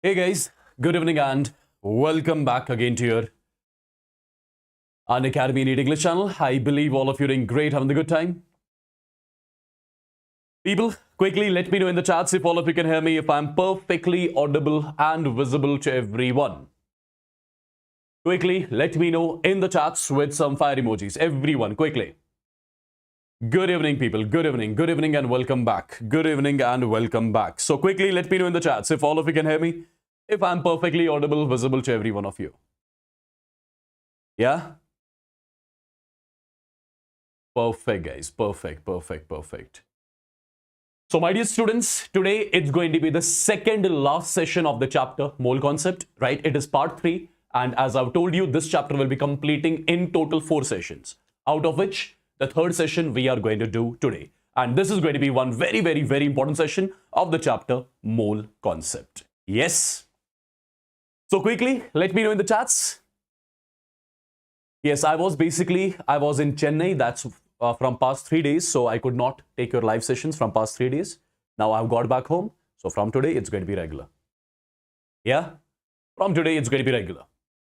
Hey guys, good evening and welcome back again to your Unacademy NEET English channel. I believe all of you are doing great, having a good time. People, quickly let me know in the chats if all of you can hear me, if I'm perfectly audible and visible to everyone. Quickly let me know in the chats with some fire emojis. Everyone, quickly. Good evening, people. Good evening and welcome back. Good evening and welcome back. So quickly let me know in the chats if all of you can hear me, if I'm perfectly audible, visible to every one of you. Yeah? Perfect, guys. Perfect. So, my dear students, today it's going to be the second last session of the chapter, mole concept, right? It is part 3. And as I've told you, this chapter will be completing in total 4 sessions, out of which the third session we are going to do today. And this is going to be one very important session of the chapter, mole concept. Yes? So, quickly, let me know in the chats. Yes, I was in Chennai. That's from past 3 days. So I could not take your live sessions from past 3 days. Now I've got back home. So from today, it's going to be regular. Yeah? From today, it's going to be regular.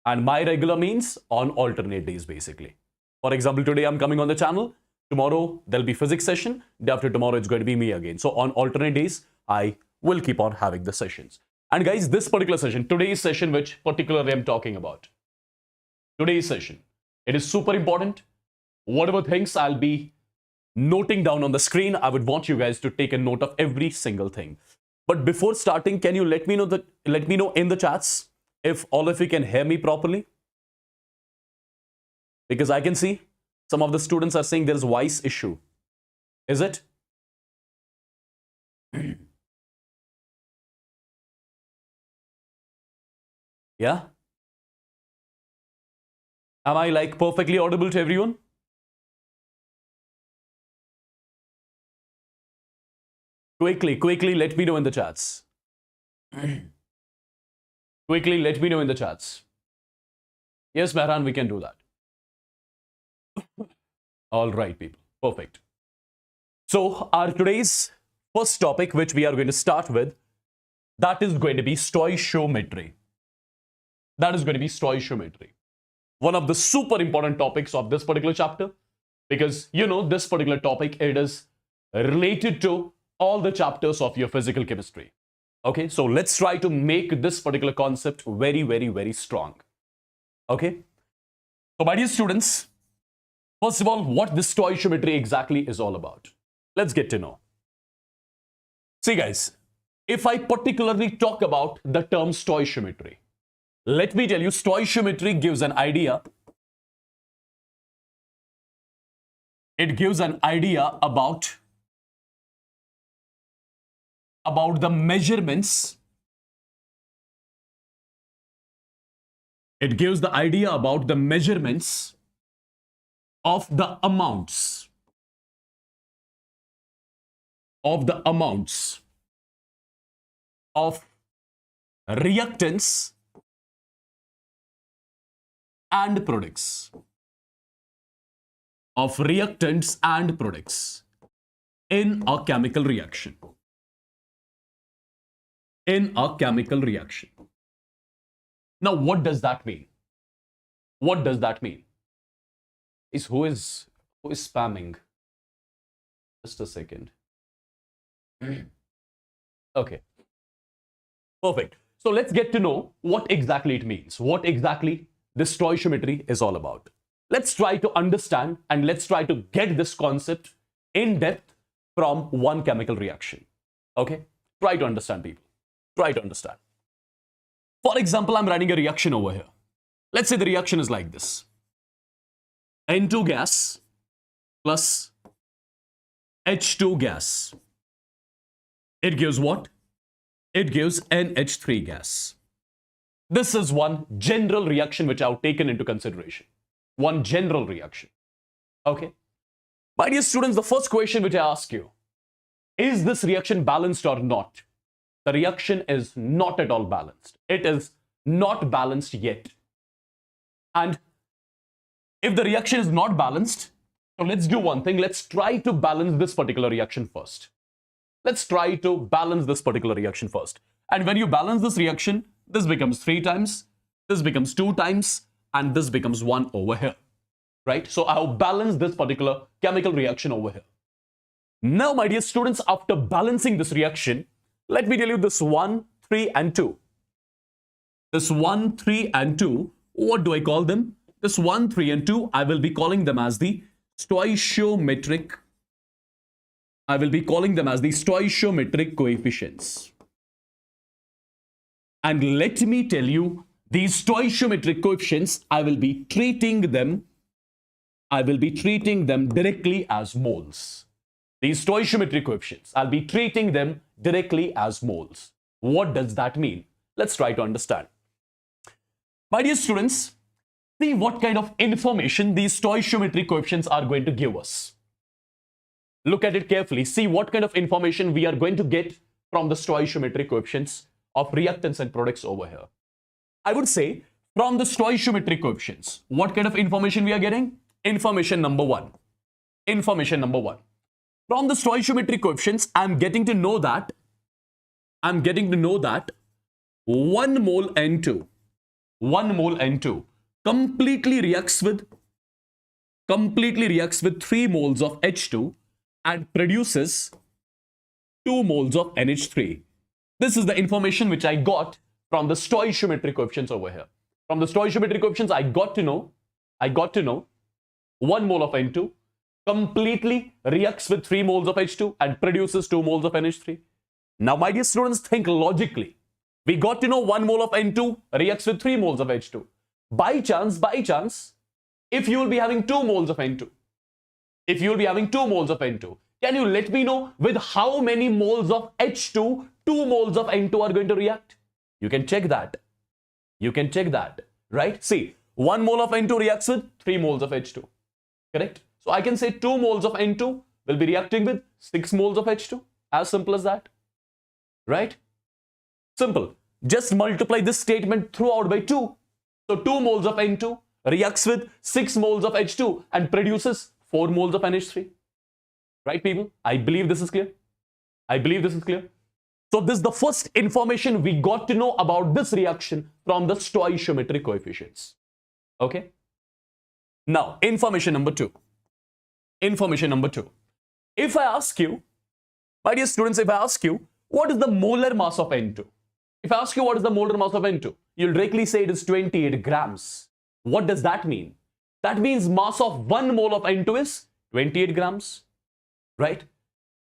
And my regular means on alternate days, basically. For example, today I'm coming on the channel. Tomorrow, there'll be physics session. Day after tomorrow, it's going to be me again. So on alternate days, I will keep on having the sessions. And guys, this particular session, today's session, which particularly I'm talking about. Today's session. It is super important. Whatever things I'll be noting down on the screen, I would want you guys to take a note of every single thing. But before starting, can you let me know in the chats if all of you can hear me properly? Because I can see some of the students are saying there's a voice issue. Is it? Yeah? Am I like perfectly audible to everyone? Quickly, let me know in the chats. Quickly, let me know in the chats. Yes, Mehran, we can do that. All right, people. Perfect. So, our today's first topic, which we are going to start with, that is going to be stoichiometry. That is going to be stoichiometry. One of the super important topics of this particular chapter, because, you know, this particular topic, it is related to all the chapters of your physical chemistry. Okay, so let's try to make this particular concept very strong. Okay, so my dear students, first of all, what this stoichiometry exactly is all about. Let's get to know. See guys, if I particularly talk about the term stoichiometry, let me tell you, stoichiometry gives an idea. It gives an idea about the measurements. It gives the idea about the measurements of the amounts of reactants and products. Of reactants and products in a chemical reaction. In a chemical reaction. Now, what does that mean? What does that mean? Who is spamming? Just a second. Okay. Perfect. So let's get to know what exactly it means. What exactly this stoichiometry is all about. Let's try to understand and let's try to get this concept in depth from one chemical reaction. Okay? Try to understand, people. Try to understand. For example, I'm writing a reaction over here. Let's say the reaction is like this. N2 gas plus H2 gas. It gives what? It gives NH3 gas. This is one general reaction which I've taken into consideration. One general reaction. Okay. My dear students, the first question which I ask you, is this reaction balanced or not? The reaction is not at all balanced. It is not balanced yet. And if the reaction is not balanced, so let's do one thing. Let's try to balance this particular reaction first. Let's try to balance this particular reaction first. And when you balance this reaction, this becomes 3 times, this becomes 2 times, and this becomes 1 over here. Right? So I have balanced this particular chemical reaction over here. Now, my dear students, after balancing this reaction, let me tell you this 1, 3, and 2. This 1, 3, and 2, what do I call them? This 1, 3, and 2, I will be calling them as the stoichiometric. I will be calling them as the stoichiometric coefficients. And let me tell you, these stoichiometric coefficients, I will be treating them directly as moles. These stoichiometric coefficients, I'll be treating them directly as moles. What does that mean? Let's try to understand. My dear students, see what kind of information these stoichiometric coefficients are going to give us. Look at it carefully. See what kind of information we are going to get from the stoichiometric coefficients of reactants and products over here. I would say from the stoichiometric coefficients, what kind of information we are getting? Information number one. Information number one. From the stoichiometric coefficients, I'm getting to know that 1 mole N2 completely reacts with 3 moles of H2 and produces 2 moles of NH3. This is the information which I got from the stoichiometric coefficients over here. From the stoichiometric coefficients, I got to know 1 mole of N2 completely reacts with 3 moles of H2 and produces 2 moles of NH3. Now, my dear students, think logically. We got to know 1 mole of N2 reacts with 3 moles of H2. By chance, if you will be having 2 moles of N2, can you let me know with how many moles of H2 2 moles of N2 are going to react? You can check that. Right? See, 1 mole of N2 reacts with 3 moles of H2. Correct? So I can say 2 moles of N2 will be reacting with 6 moles of H2. As simple as that. Right? Simple. Just multiply this statement throughout by 2. So 2 moles of N2 reacts with 6 moles of H2 and produces 4 moles of NH3. Right, people? I believe this is clear. So this is the first information we got to know about this reaction from the stoichiometric coefficients. Okay? Now, information number 2. If I ask you, my dear students, what is the molar mass of N2? If I ask you what is the molar mass of N2, you'll directly say it is 28 grams. What does that mean? That means mass of 1 mole of N2 is 28 grams. Right?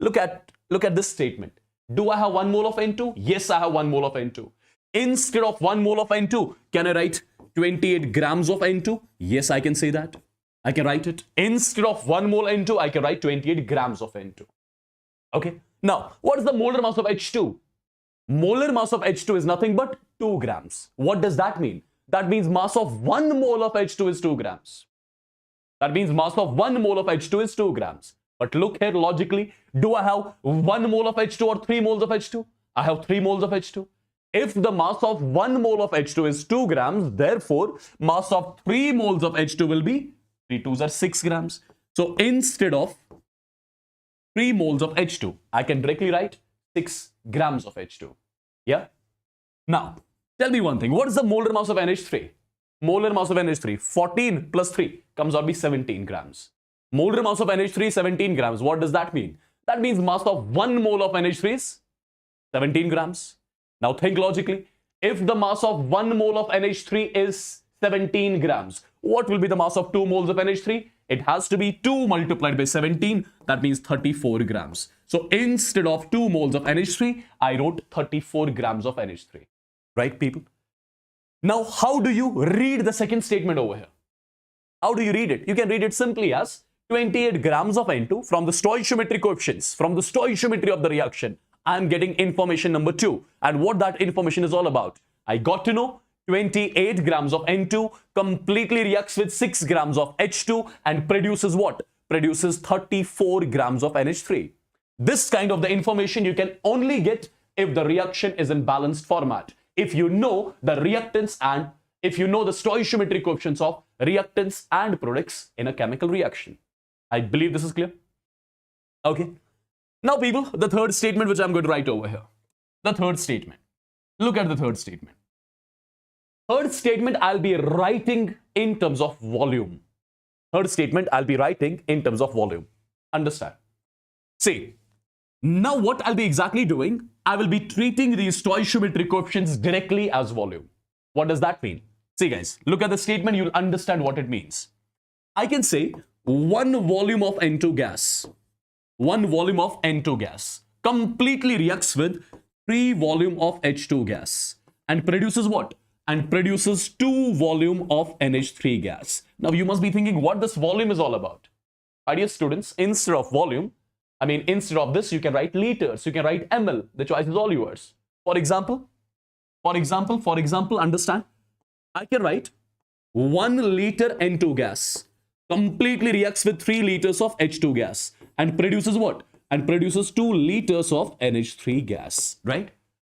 Look at this statement. Do I have 1 mole of N2? Yes, I have 1 mole of N2. Instead of 1 mole of N2, can I write 28 grams of N2? Yes, I can say that. I can write it. Instead of 1 mole N2, I can write 28 grams of N2. Okay. Now, what is the molar mass of H2? Molar mass of H2 is nothing but 2 grams. What does that mean? That means mass of 1 mole of H2 is 2 grams. But look here logically, do I have 1 mole of H2 or 3 moles of H2? I have 3 moles of H2. If the mass of 1 mole of H2 is 2 grams, therefore, mass of 3 moles of H2 will be 3 2s are 6 grams. So instead of 3 moles of H2, I can directly write 6 grams of H2. Yeah? Now, tell me one thing. What is the molar mass of NH3? Molar mass of NH3, 14 plus 3 comes out to be 17 grams. Molar mass of NH3 is 17 grams. What does that mean? That means mass of 1 mole of NH3 is 17 grams. Now think logically. If the mass of 1 mole of NH3 is 17 grams, what will be the mass of 2 moles of NH3? It has to be 2 multiplied by 17. That means 34 grams. So instead of 2 moles of NH3, I wrote 34 grams of NH3. Right, people? Now, how do you read the second statement over here? How do you read it? You can read it simply as 28 grams of N2 from the stoichiometry coefficients, from the stoichiometry of the reaction. I'm getting information number 2, and what that information is all about. I got to know 28 grams of N2 completely reacts with 6 grams of H2 and produces what? Produces 34 grams of NH3. This kind of the information you can only get if the reaction is in balanced format. If you know the reactants and if you know the stoichiometry coefficients of reactants and products in a chemical reaction. I believe this is clear. Okay. Now, people, the third statement which I'm going to write over here. The third statement. Look at the third statement. Third statement I'll be writing in terms of volume. Third statement I'll be writing in terms of volume. Understand? See, now what I'll be exactly doing, I will be treating these stoichiometry coefficients directly as volume. What does that mean? See guys, look at the statement, you'll understand what it means. I can say 1 volume of N2 gas, 1 volume of N2 gas completely reacts with 3 volume of H2 gas and produces what? And produces 2 volume of NH3 gas. Now you must be thinking what this volume is all about. My dear students, instead of volume, instead of this, you can write liters, you can write ml. The choice is all yours. For example, understand? I can write 1 liter N2 gas completely reacts with 3 liters of H2 gas and produces what? And produces 2 liters of NH3 gas, right?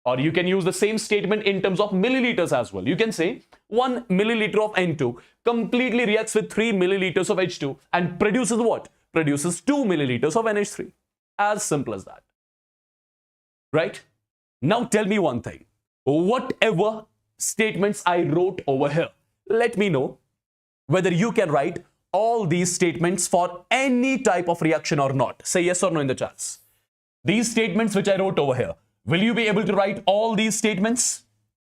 Or you can use the same statement in terms of milliliters as well. You can say 1 milliliter of N2 completely reacts with 3 milliliters of H2 and produces what? Produces 2 milliliters of NH3. As simple as that. Right? Now tell me one thing. Whatever statements I wrote over here, let me know whether you can write all these statements for any type of reaction or not. Say yes or no in the chats. These statements which I wrote over here, will you be able to write all these statements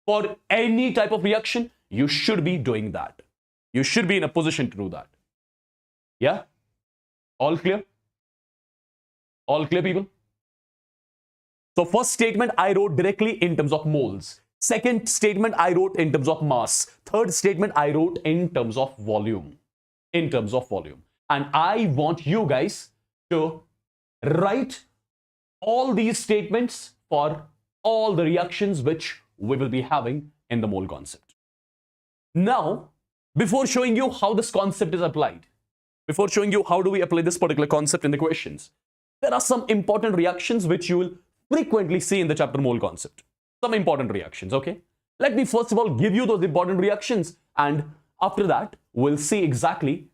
for any type of reaction? You should be doing that. You should be in a position to do that. Yeah? All clear? All clear, people? So first statement I wrote directly in terms of moles. Second statement I wrote in terms of mass. Third statement I wrote in terms of volume. In terms of volume. And I want you guys to write all these statements for all the reactions which we will be having in the mole concept. Now, before showing you how this concept is applied, before showing you how do we apply this particular concept in the questions, there are some important reactions which you will frequently see in the chapter mole concept. Some important reactions, okay? Let me first of all give you those important reactions, and after that, we'll see exactly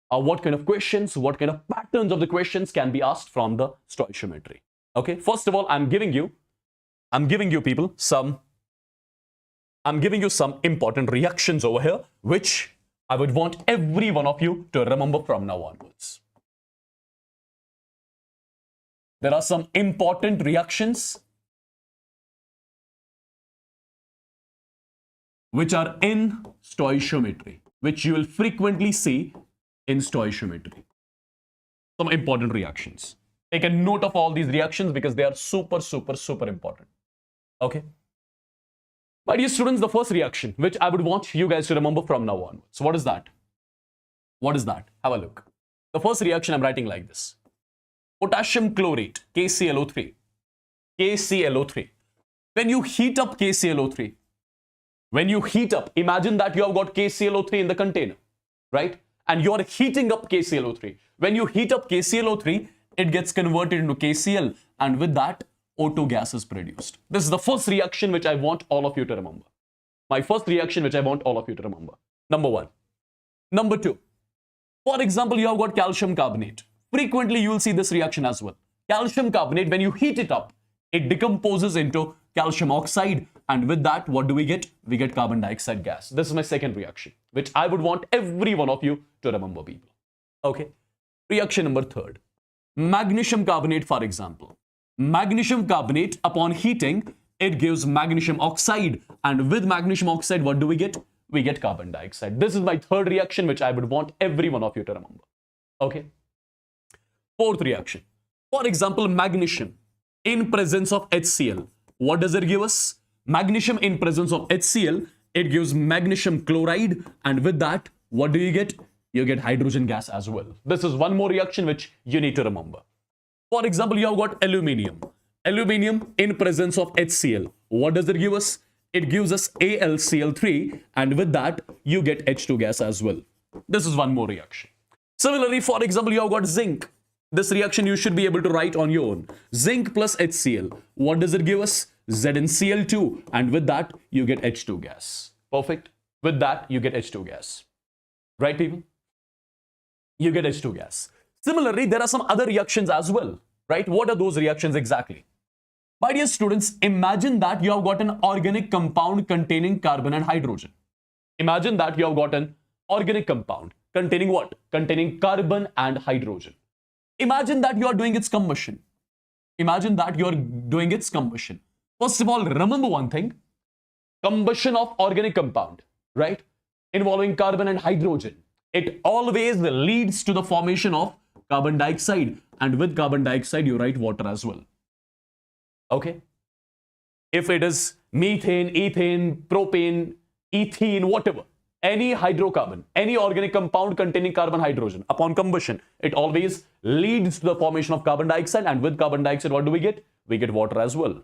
what kind of questions, what kind of patterns of the questions can be asked from the stoichiometry. Okay, first of all, I'm giving you some important reactions over here, which I would want every one of you to remember from now onwards. There are some important reactions which are in stoichiometry, which you will frequently see in stoichiometry. Some important reactions. Take a note of all these reactions because they are super important. Okay. My dear students, the first reaction which I would want you guys to remember from now on. So what is that? What is that? Have a look. The first reaction I'm writing like this. Potassium chlorate, KClO3. KClO3. When you heat up KClO3, imagine that you have got KClO3 in the container, right? And you are heating up KClO3. When you heat up KClO3, it gets converted into KCl, and with that, O2 gas is produced. This is the first reaction which I want all of you to remember. My first reaction which I want all of you to remember. Number 1. Number 2. For example, you have got calcium carbonate. Frequently, you will see this reaction as well. Calcium carbonate, when you heat it up, it decomposes into calcium oxide, and with that, what do we get? We get carbon dioxide gas. This is my second reaction, which I would want every one of you to remember, people. Okay. Reaction number 3. Magnesium carbonate, for example. Magnesium carbonate, upon heating, it gives magnesium oxide, and with magnesium oxide, what do we get? We get carbon dioxide. This is my third reaction, which I would want every one of you to remember. Okay. Fourth reaction. For example, magnesium in presence of HCl. What does it give us? Magnesium in presence of HCl, it gives magnesium chloride, and with that, what do you get? you get hydrogen gas as well. This is one more reaction which you need to remember. For example, you have got aluminium. Aluminium in presence of HCl. What does it give us? It gives us AlCl3, and with that, you get H2 gas as well. This is one more reaction. Similarly, for example, you have got zinc. This reaction you should be able to write on your own. Zinc plus HCl. What does it give us? ZnCl2, and with that, you get H2 gas. Perfect. With that, you get H2 gas. Right, people? You get H2 gas. Similarly, there are some other reactions as well. Right? What are those reactions exactly? My dear students, imagine that you have got an organic compound containing carbon and hydrogen. Imagine that you have got an organic compound containing what? Containing carbon and hydrogen. Imagine that you are doing its combustion. Imagine that you are doing its combustion. First of all, remember one thing. Combustion of organic compound, right? Involving carbon and hydrogen. It always leads to the formation of carbon dioxide. And with carbon dioxide, you write water as well. Okay? If it is methane, ethane, propane, ethene, whatever, any hydrocarbon, any organic compound containing carbon, hydrogen, upon combustion, it always leads to the formation of carbon dioxide. And with carbon dioxide, what do we get? We get water as well.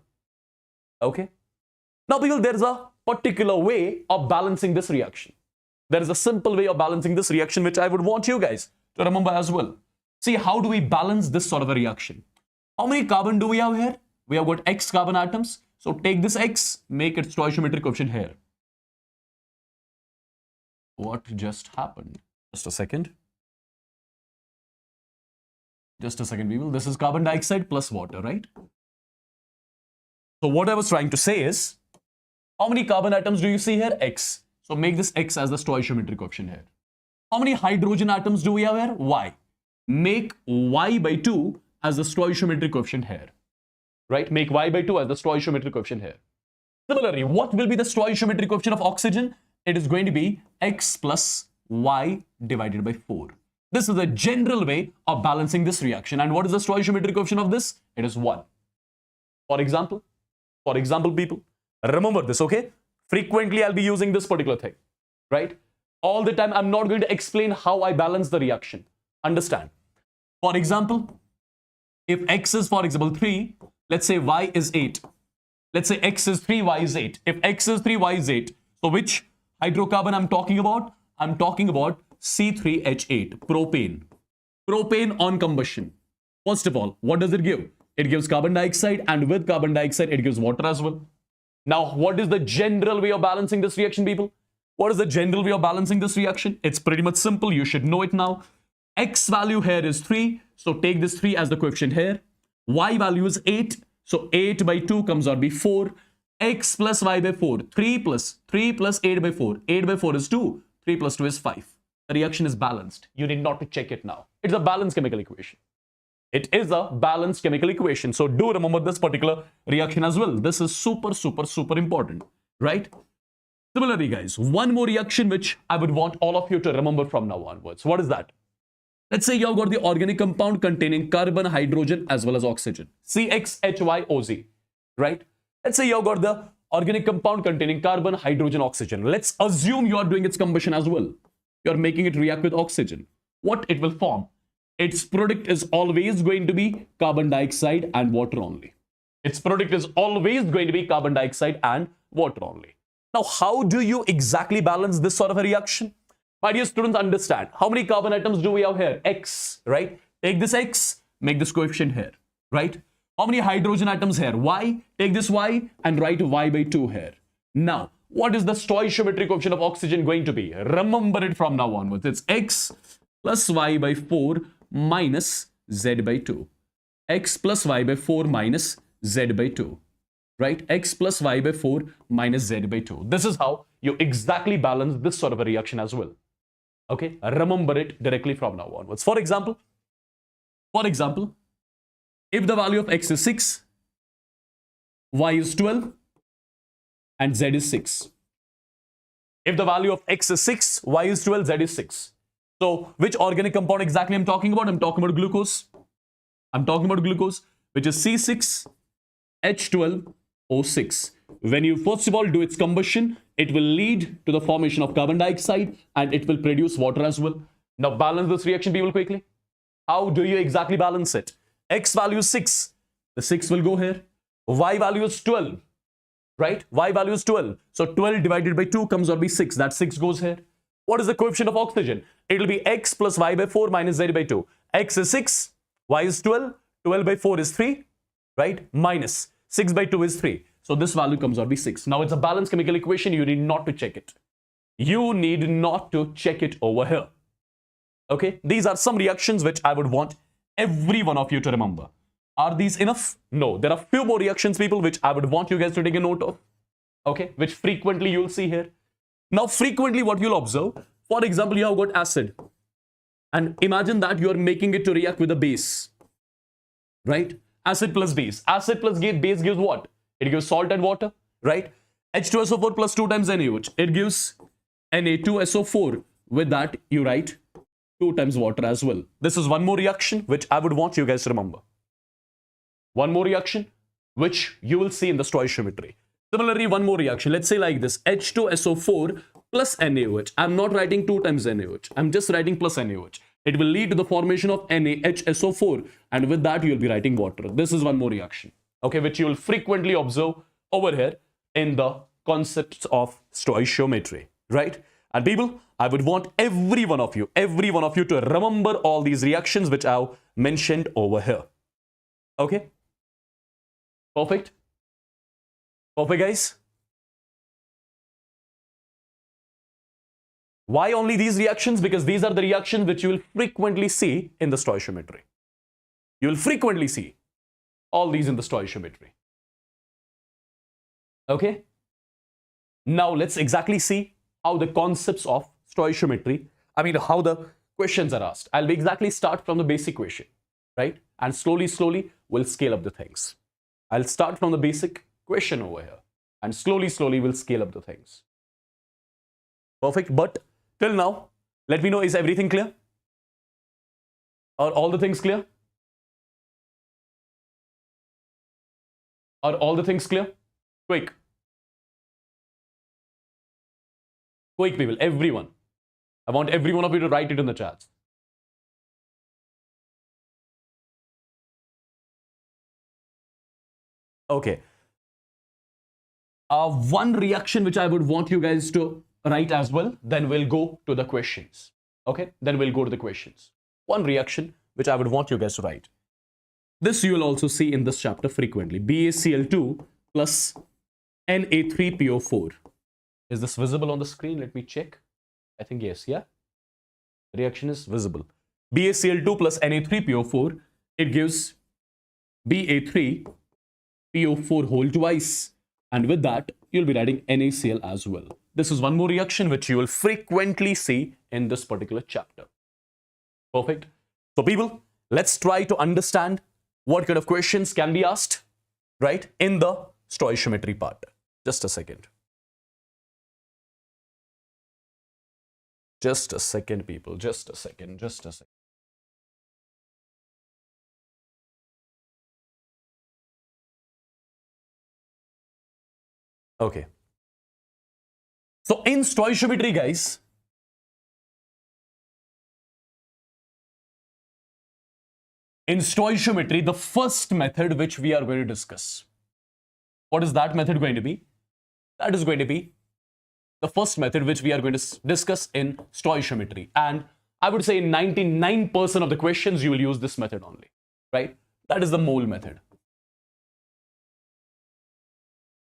Okay? Now, people, there is a particular way of balancing this reaction. There is a simple way of balancing this reaction, which I would want you guys to remember as well. See, how do we balance this sort of a reaction? How many carbon do we have here? We have got X carbon atoms. So take this X, make it stoichiometric coefficient here. What just happened? Just a second. Just a second, people. This is carbon dioxide plus water, right? So what I was trying to say is, how many carbon atoms do you see here? X. So make this X as the stoichiometric coefficient here. How many hydrogen atoms do we have here? Y. Make Y by 2 as the stoichiometric coefficient here. Right? Make Y by 2 as the stoichiometric coefficient here. Similarly, what will be the stoichiometric coefficient of oxygen? It is going to be X plus Y divided by 4. This is a general way of balancing this reaction. And what is the stoichiometric coefficient of this? It is 1. For example, people, remember this, okay? Frequently, I'll be using this particular thing, right? All the time, I'm not going to explain how I balance the reaction. Understand? For example, if X is, for example, 3, let's say Y is 8. Let's say X is 3, Y is 8. If X is 3, Y is 8. So which hydrocarbon I'm talking about? I'm talking about C3H8, propane. Propane on combustion. First of all, what does it give? It gives carbon dioxide, and with carbon dioxide, it gives water as well. Now, what is the general way of balancing this reaction, people? What is the general way of balancing this reaction? It's pretty much simple. You should know it now. X value here is 3. So take this 3 as the coefficient here. Y value is 8. So 8 by 2 comes out to be 4. X plus Y by 4. 3 plus 8 by 4. 8 by 4 is 2. 3 plus 2 is 5. The reaction is balanced. You need not to check it now. It's a balanced chemical equation. It is a balanced chemical equation. So do remember this particular reaction as well. This is super important, right? Similarly, guys, one more reaction which I would want all of you to remember from now onwards. What is that? Let's say you have got the organic compound containing carbon, hydrogen, as well as oxygen. CXHYOZ, right? Let's say you have got the organic compound containing carbon, hydrogen, oxygen. Let's assume you are doing its combustion as well. You are making it react with oxygen. What it will form? Its product is always going to be carbon dioxide and water only. Its product is always going to be carbon dioxide and water only. Now, how do you exactly balance this sort of a reaction? My dear students, understand. How many carbon atoms do we have here? X, right? Take this X, make this coefficient here, right? How many hydrogen atoms here? Y. Take this Y and write Y by 2 here. Now, what is the stoichiometric coefficient of oxygen going to be? Remember it from now onwards. It's X plus Y by 4 minus Z by 2. X plus Y by 4 minus Z by 2. Right? X plus Y by 4 minus Z by 2. This is how you exactly balance this sort of a reaction as well. Okay? Remember it directly from now onwards. For example, if the value of X is 6, Y is 12, and Z is 6. If the value of X is 6, Y is 12, Z is 6. So, which organic compound exactly I'm talking about? I'm talking about glucose. Which is C6H12O6. When you first of all do its combustion, it will lead to the formation of carbon dioxide and it will produce water as well. Now balance this reaction, people, quickly. How do you exactly balance it? X value is 6. The 6 will go here. Y value is 12. Right? Y value is 12. So 12 divided by 2 comes out to be 6. That 6 goes here. What is the coefficient of oxygen? It will be X plus Y by 4 minus Z by 2. X is 6. Y is 12. 12 by 4 is 3. Right? Minus 6 by 2 is 3. So this value comes out to be 6. Now it's a balanced chemical equation. You need not to check it. You need not to check it over here. Okay? These are some reactions which I would want every one of you to remember. Are these enough? No. There are few more reactions, people, which I would want you guys to take a note of. Okay? Which frequently you'll see here. Now, frequently what you'll observe, for example, you have got acid. And imagine that you are making it to react with a base. Right? Acid plus base. Acid plus base gives what? It gives salt and water. Right? H2SO4 plus 2 times NaOH. It gives Na2SO4. With that, you write 2 times water as well. This is one more reaction which I would want you guys to remember. One more reaction which you will see in the stoichiometry. Similarly, one more reaction. Let's say like this. H2SO4 plus NaOH. I'm not writing 2 times NaOH. I'm just writing plus NaOH. It will lead to the formation of NaHSO4. And with that, you'll be writing water. This is one more reaction. Okay, which you will frequently observe over here in the concepts of stoichiometry. Right? And people, I would want every one of you to remember all these reactions which I've mentioned over here. Okay? Perfect? Perfect, guys? Why only these reactions? Because these are the reactions which you will frequently see in the stoichiometry. You will frequently see all these in the stoichiometry. Okay? Now, let's exactly see how the concepts of stoichiometry, how the questions are asked. I'll exactly start from the basic question, right? And slowly, we'll scale up the things. I'll start from the basic question over here. And slowly, we'll scale up the things. Perfect. But till now, let me know, is everything clear? Are all the things clear? Are all the things clear? Quick. Quick, people, everyone. I want every one of you to write it in the chats. Okay. One reaction which I would want you guys to write as well, then we'll go to the questions. Okay? Then we'll go to the questions. One reaction which I would want you guys to write. This you will also see in this chapter frequently. BaCl2 plus Na3PO4. Is this visible on the screen? Let me check. I think yes, yeah? The reaction is visible. BaCl2 plus Na3PO4, it gives Ba3PO4 whole twice. And with that, you'll be writing NaCl as well. This is one more reaction which you will frequently see in this particular chapter. Perfect. So people, let's try to understand what kind of questions can be asked, right, in the stoichiometry part. Just a second. Just a second, people. Just a second. Okay. So in stoichiometry, guys, the first method which we are going to discuss. What is that method going to be? That is going to be the first method which we are going to discuss in stoichiometry. And I would say 99% of the questions you will use this method only, right? That is the mole method.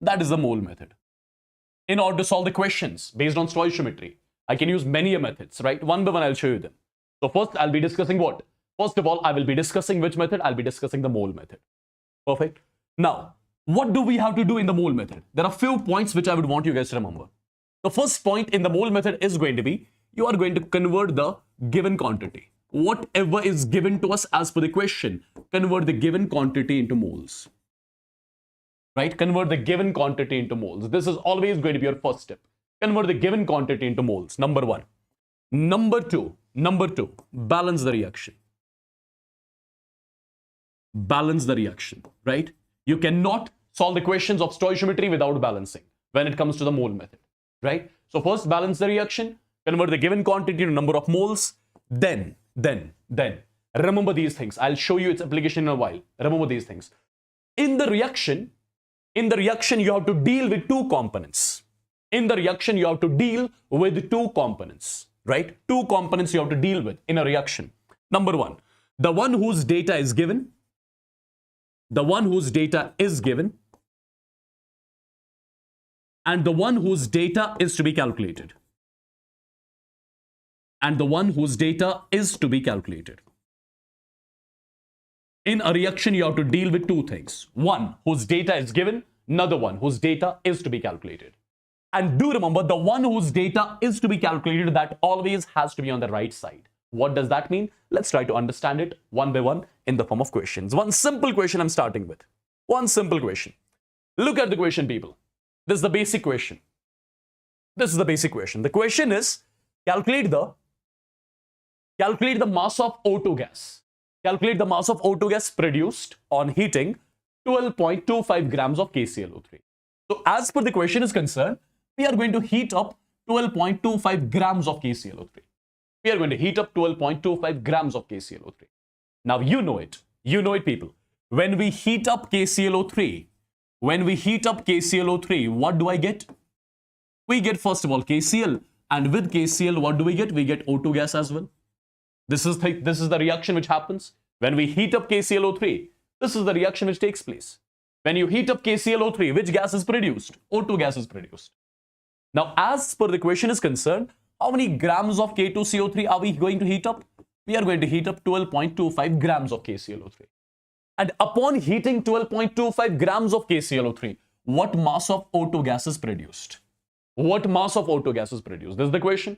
That is the mole method. In order to solve the questions based on stoichiometry, I can use many methods, right? One by one, I'll show you them. So first, I'll be discussing what? First of all, I will be discussing which method? I'll be discussing the mole method. Perfect. Now, what do we have to do in the mole method? There are few points which I would want you guys to remember. The first point in the mole method is going to be, you are going to convert the given quantity. Whatever is given to us as per the question, convert the given quantity into moles. Right? Convert the given quantity into moles. This is always going to be your first step. Convert the given quantity into moles. Number one. Number two, balance the reaction. Balance the reaction, right? You cannot solve the questions of stoichiometry without balancing when it comes to the mole method, right? So first, balance the reaction, convert the given quantity to number of moles. then, remember these things. I'll show you its application in a while. Remember these things. In the reaction, you have to deal with two components. In the reaction, you have to deal with two components, right? Two components you have to deal with in a reaction. Number one, the one whose data is given, and the one whose data is to be calculated. In a reaction, you have to deal with two things. One whose data is given, another one whose data is to be calculated. And do remember, the one whose data is to be calculated, that always has to be on the right side. What does that mean? Let's try to understand it one by one in the form of questions. One simple question I'm starting with. One simple question. Look at the question, people. This is the basic question. The question is, calculate the mass of O2 gas. Calculate the mass of O2 gas produced on heating 12.25 grams of KClO3. So as per the question is concerned, we are going to heat up 12.25 grams of KClO3. We are going to heat up 12.25 grams of KClO3. Now you know it, people. When we heat up KClO3, what do I get? We get, first of all, KCl, and with KCl, what do we get? We get O2 gas as well. This is the reaction which happens when we heat up KClO3. This is the reaction which takes place. When you heat up KClO3, which gas is produced? O2 gas is produced. Now, as per the question is concerned, how many grams of K2CO3 are we going to heat up? We are going to heat up 12.25 grams of KClO3. And upon heating 12.25 grams of KClO3, what mass of O2 gas is produced? What mass of O2 gas is produced? This is the question.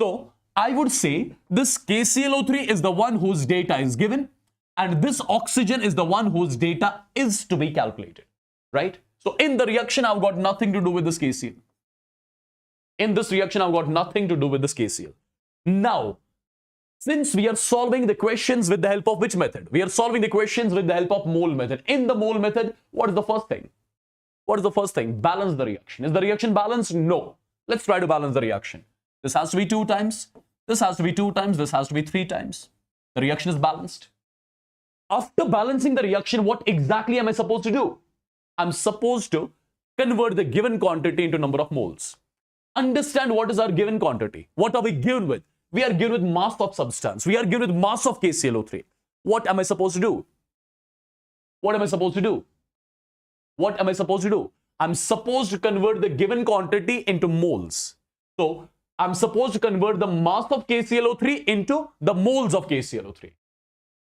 So, I would say this KClO3 is the one whose data is given, and this oxygen is the one whose data is to be calculated, right? So in the reaction, I've got nothing to do with this KCl. Now, since we are solving the questions with the help of which method? We are solving the questions with the help of mole method. In the mole method, what is the first thing? Balance the reaction. Is the reaction balanced? No. Let's try to balance the reaction. This has to be 2 times. This has to be 2 times. This has to be 3 times. The reaction is balanced. After balancing the reaction, what exactly am I supposed to do? I'm supposed to convert the given quantity into number of moles. Understand what is our given quantity. What are we given with? We are given with mass of substance. We are given with mass of KClO3. What am I supposed to do? I'm supposed to convert the given quantity into moles. So, I'm supposed to convert the mass of KClO3 into the moles of KClO3.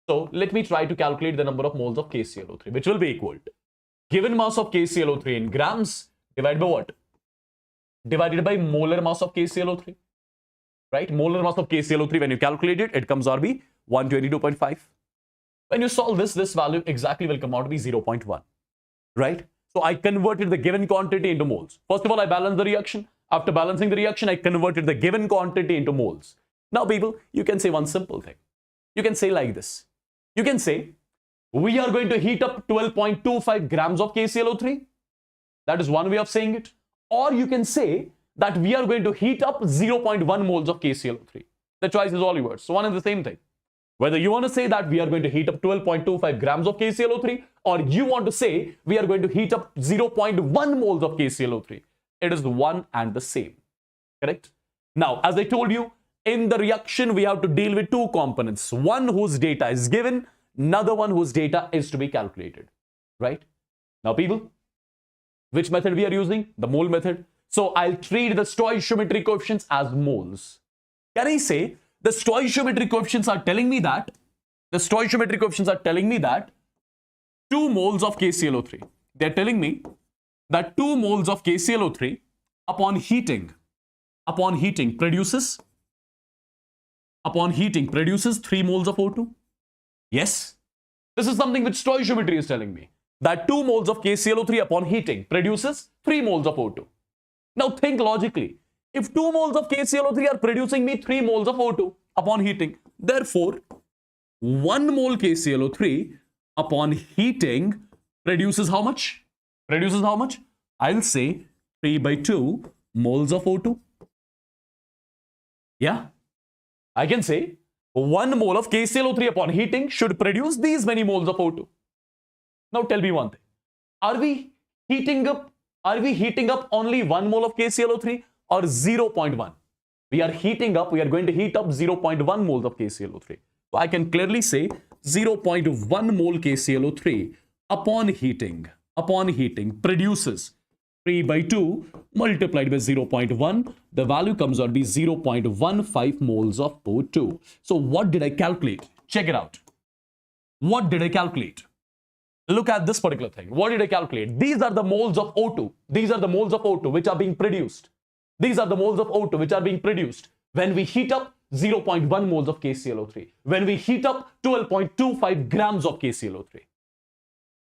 So, let me try to calculate the number of moles of KClO3, which will be equal to given mass of KClO3 in grams divided by what? Divided by molar mass of KClO3. Right? Molar mass of KClO3, when you calculate it, it comes out to be 122.5. When you solve this value exactly will come out to be 0.1. Right? So I converted the given quantity into moles. First of all, I balanced the reaction. After balancing the reaction, I converted the given quantity into moles. Now, people, you can say one simple thing. You can say like this. You can say, we are going to heat up 12.25 grams of KClO3. That is one way of saying it. Or you can say that we are going to heat up 0.1 moles of KClO3. The choice is all yours. So one is the same thing. Whether you want to say that we are going to heat up 12.25 grams of KClO3, or you want to say we are going to heat up 0.1 moles of KClO3, it is one and the same. Correct? Now, as I told you, in the reaction, we have to deal with two components. One whose data is given, another one whose data is to be calculated. Right? Now, people, which method we are using? The mole method. So I'll treat the stoichiometry coefficients as moles. Can I say the stoichiometry coefficients are telling me that 2 moles of KClO3. They're telling me that 2 moles of KClO3 upon heating produces 3 moles of O2. Yes, this is something which stoichiometry is telling me, that 2 moles of KClO3 upon heating produces 3 moles of O2. Now think logically. If 2 moles of KClO3 are producing me 3 moles of O2 upon heating, therefore 1 mole KClO3 upon heating produces how much? I'll say 3/2 moles of O2. Yeah, I can say 1 mole of KClO3 upon heating should produce these many moles of O2. Now tell me one thing. Are we heating up only 1 mole of KClO3 or 0.1? We are heating up, we are going to heat up 0.1 moles of KClO3. So I can clearly say 0.1 mole KClO3 upon heating produces 3 by 2 multiplied by 0.1. The value comes out to be 0.15 moles of O2. So what did I calculate? Check it out. What did I calculate? Look at this particular thing. What did I calculate? These are the moles of O2. These are the moles of O2 which are being produced. These are the moles of O2 which are being produced when we heat up 0.1 moles of KClO3. When we heat up 12.25 grams of KClO3.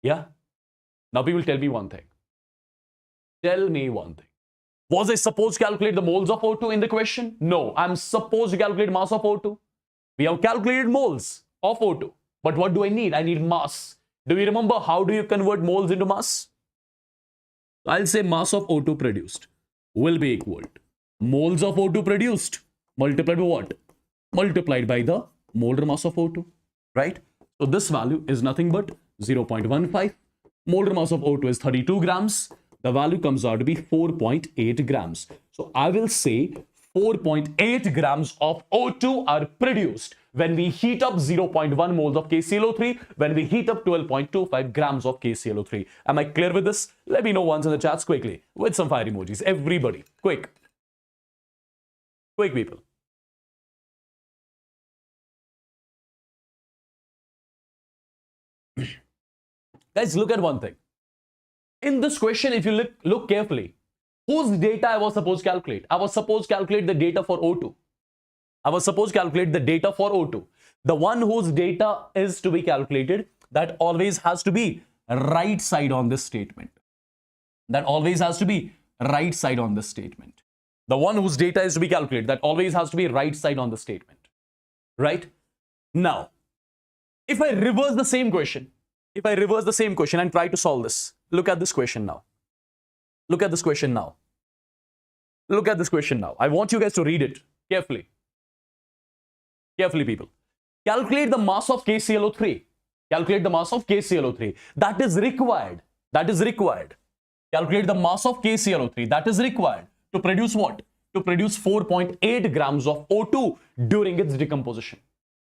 Yeah? Now people tell me one thing. Tell me one thing. Was I supposed to calculate the moles of O2 in the question? No, I'm supposed to calculate mass of O2. We have calculated moles of O2. But what do I need? I need mass. Do you remember how do you convert moles into mass? I'll say mass of O2 produced will be equal to moles of O2 produced multiplied by what? Multiplied by the molar mass of O2, right? So this value is nothing but 0.15. Molar mass of O2 is 32 grams. The value comes out to be 4.8 grams. So I will say 4.8 grams of O2 are produced when we heat up 0.1 moles of KClO3, when we heat up 12.25 grams of KClO3. Am I clear with this? Let me know once in the chats quickly with some fire emojis. Everybody, quick. Quick, people. Guys, look at one thing. In this question, if you look carefully, whose data I was supposed to calculate? I was supposed to calculate the data for O2. I was supposed to calculate the data for O2. The one whose data is to be calculated, that always has to be right side on this statement. That always has to be right side on this statement. The one whose data is to be calculated, that always has to be right side on the statement. Right? Now, if I reverse the same question, and try to solve this, look at this question now. Look at this question now. Look at this question now. I want you guys to read it carefully. Carefully, people. Calculate the mass of KClO3. Calculate the mass of KClO3. That is required. That is required. Calculate the mass of KClO3. That is required to produce what? To produce 4.8 grams of O2 during its decomposition.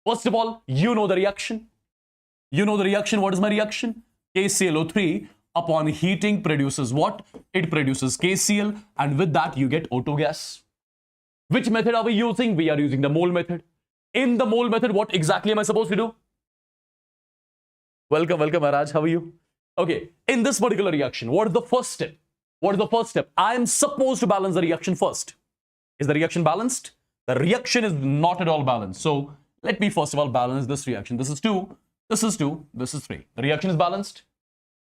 First of all, you know the reaction. You know the reaction. What is my reaction? KClO3 upon heating produces what? It produces KCl, and with that you get O2 gas. Which method are we using? We are using the mole method. In the mole method, what exactly am I supposed to do? Welcome, Maharaj. How are you? Okay, in this particular reaction, what is the first step? What is the first step? I am supposed to balance the reaction first. Is the reaction balanced? The reaction is not at all balanced. So let me first of all balance this reaction. This is 2, this is 2, this is 3. The reaction is balanced.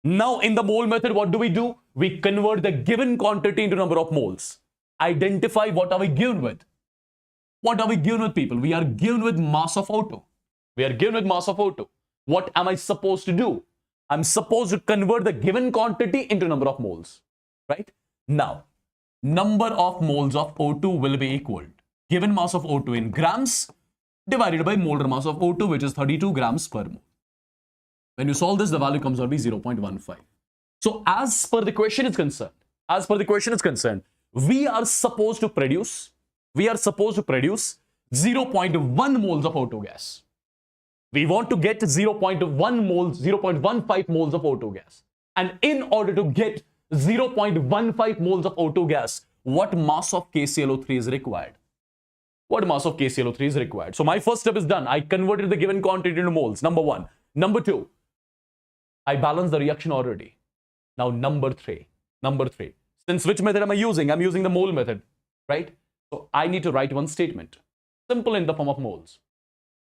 Now in the mole method, what do? We convert the given quantity into number of moles. Identify what are we given with. What are we given with, people? We are given with mass of O2. We are given with mass of O2. What am I supposed to do? I'm supposed to convert the given quantity into number of moles. Right? Now, number of moles of O2 will be equal to given mass of O2 in grams divided by molar mass of O2, which is 32 grams per mole. When you solve this, the value comes out to be 0.15. So as per the question is concerned, we are supposed to produce 0.1 moles of O2 gas. We want to get 0.15 moles of O2 gas. And in order to get 0.15 moles of O2 gas, what mass of KClO3 is required? What mass of KClO3 is required? So my first step is done. I converted the given quantity into moles. Number 1. Number 2, I balanced the reaction already. Now number 3. Since which method am I using? I'm using the mole method, right? So I need to write one statement. Simple in the form of moles.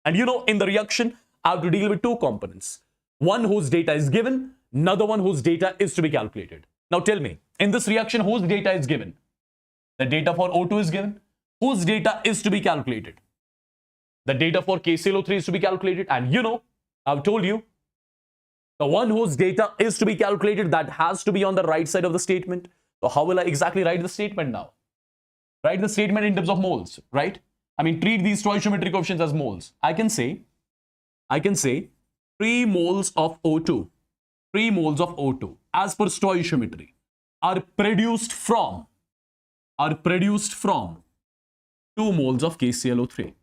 And you know, in the reaction, I have to deal with two components. One whose data is given, another one whose data is to be calculated. Now tell me, in this reaction, whose data is given? The data for O2 is given. Whose data is to be calculated? The data for KClO3 is to be calculated. And you know, I've told you, the one whose data is to be calculated, that has to be on the right side of the statement. So how will I exactly write the statement now? Write the statement in terms of moles, right? treat these stoichiometric coefficients as moles. I can say 3 moles of O2, 3 moles of O2 as per stoichiometry are produced from 2 moles of KClO3.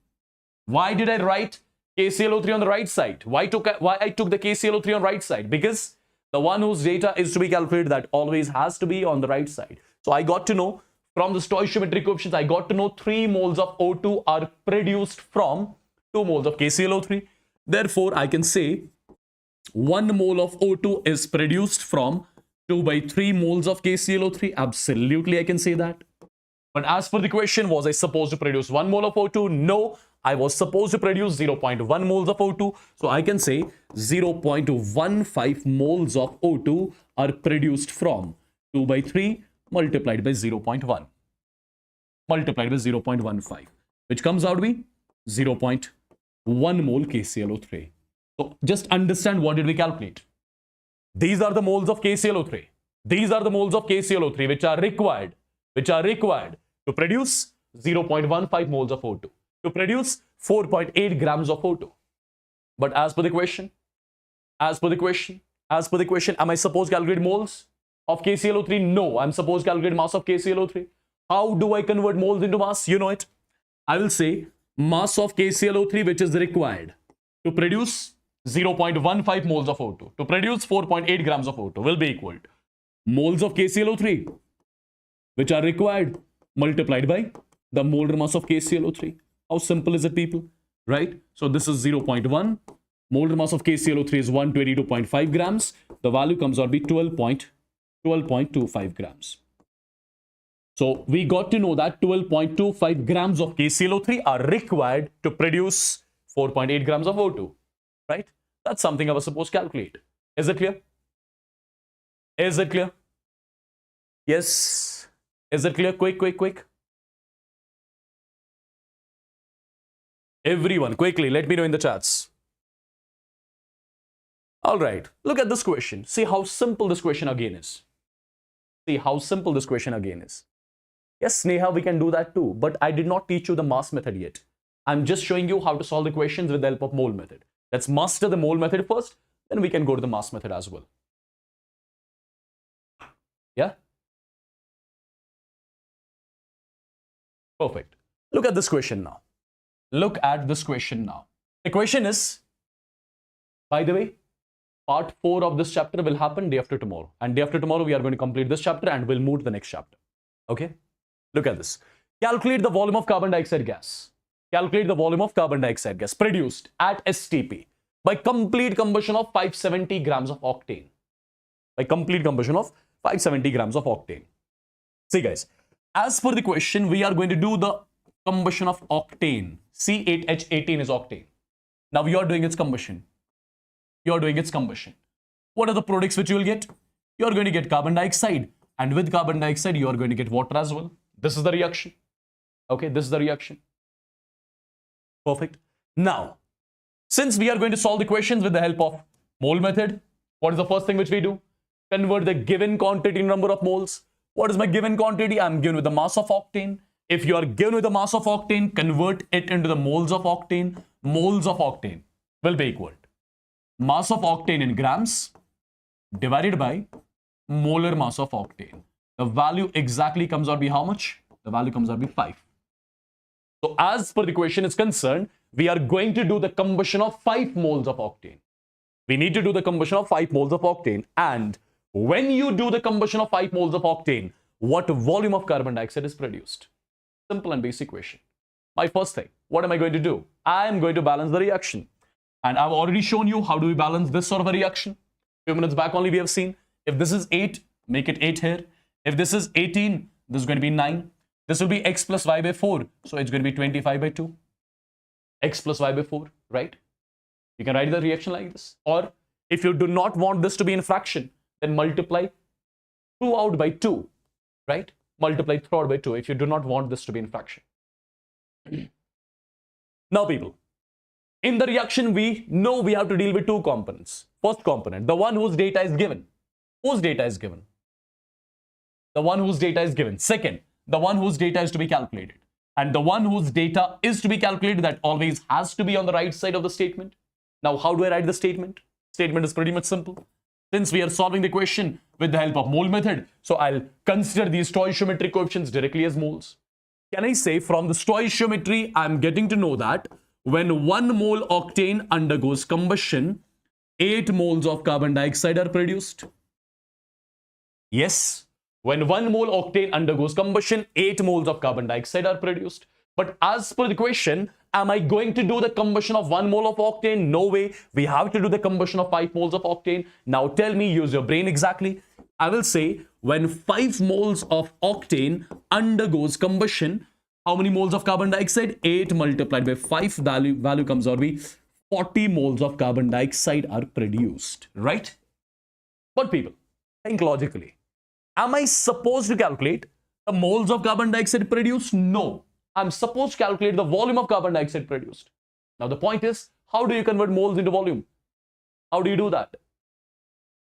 Why did I write KClO3 on the right side? Why I took the KClO3 on right side? Because the one whose data is to be calculated, that always has to be on the right side. So I got to know from the stoichiometric coefficients, I got to know 3 moles of O2 are produced from 2 moles of KClO3. Therefore, I can say 1 mole of O2 is produced from 2 by 3 moles of KClO3. Absolutely, I can say that. But as per the question, was I supposed to produce 1 mole of O2? No, I was supposed to produce 0.1 moles of O2. So I can say 0.15 moles of O2 are produced from 2 by 3 multiplied by 0.1. Multiplied by 0.15, which comes out to be 0.1 mole KClO3. So just understand, what did we calculate? These are the moles of KClO3. These are the moles of KClO3 which are required to produce 0.15 moles of O2, to produce 4.8 grams of O2. But as per the question, am I supposed to calculate moles of KClO3? No, I'm supposed to calculate mass of KClO3. How do I convert moles into mass? You know it. I will say mass of KClO3 which is required to produce 0.15 moles of O2, to produce 4.8 grams of O2, will be equal to moles of KClO3 which are required multiplied by the molar mass of KClO3. How simple is it, people? Right? So this is 0.1. Molar mass of KClO3 is 122.5 grams. The value comes out to be 12.25 grams. So we got to know that 12.25 grams of KClO3 are required to produce 4.8 grams of O2. Right? That's something I was supposed to calculate. Is it clear? Is it clear? Yes. Is it clear? Quick. Everyone, quickly, let me know in the chats. All right, look at this question. See how simple this question again is. Yes, Sneha, we can do that too, but I did not teach you the mass method yet. I'm just showing you how to solve the questions with the help of mole method. Let's master the mole method first, then we can go to the mass method as well. Yeah? Perfect. Look at this question now. The question is, by the way, part 4 of this chapter will happen day after tomorrow. And day after tomorrow, we are going to complete this chapter and we'll move to the next chapter. Okay? Look at this. Calculate the volume of carbon dioxide gas. Produced at STP by complete combustion of 570 grams of octane. See guys, as per the question, we are going to do the combustion of octane. C8H18 is octane. Now you are doing its combustion. What are the products which you will get? You are going to get carbon dioxide, and with carbon dioxide you are going to get water as well. This is the reaction. Okay, this is the reaction. Perfect. Now, since we are going to solve the questions with the help of mole method, what is the first thing which we do? Convert the given quantity in number of moles. What is my given quantity? I am given with the mass of octane. If you are given with the mass of octane, convert it into the moles of octane. Moles of octane will be equal to mass of octane in grams divided by molar mass of octane. The value exactly comes out to be how much? The value comes out to be 5. So as per the question is concerned, we are going to do the combustion of 5 moles of octane. We need to do the combustion of 5 moles of octane. And when you do the combustion of 5 moles of octane, what volume of carbon dioxide is produced? Simple and basic question. My first thing, what am I going to do? I am going to balance the reaction. And I've already shown you how do we balance this sort of a reaction. A few minutes back only we have seen. If this is 8, make it 8 here. If this is 18, this is going to be 9. This will be x plus y by 4. So it's going to be 25 by 2. X plus y by 4, right? You can write the reaction like this. Or if you do not want this to be in fraction, then multiply throughout by 2, right? Multiply throughout by 2 if you do not want this to be in fraction. Now people, in the reaction we know we have to deal with 2 components. First component, the one whose data is given. Whose data is given? The one whose data is given. Second, the one whose data is to be calculated. and the one whose data is to be calculated, that always has to be on the right side of the statement. Now, how do I write the statement? Statement is pretty much simple. Since we are solving the question with the help of mole method, so I'll consider these stoichiometric coefficients directly as moles. Can I say from the stoichiometry, I'm getting to know that when 1 mole octane undergoes combustion, 8 moles of carbon dioxide are produced? Yes, when 1 mole octane undergoes combustion, 8 moles of carbon dioxide are produced. But as per the question, am I going to do the combustion of 1 mole of octane? No way. We have to do the combustion of 5 moles of octane. Now tell me, use your brain exactly. I will say when 5 moles of octane undergoes combustion, how many moles of carbon dioxide? 8 multiplied by 5, value comes out to be 40 moles of carbon dioxide are produced, right? But people, think logically. Am I supposed to calculate the moles of carbon dioxide produced? No. I'm supposed to calculate the volume of carbon dioxide produced. Now the point is, how do you convert moles into volume? How do you do that?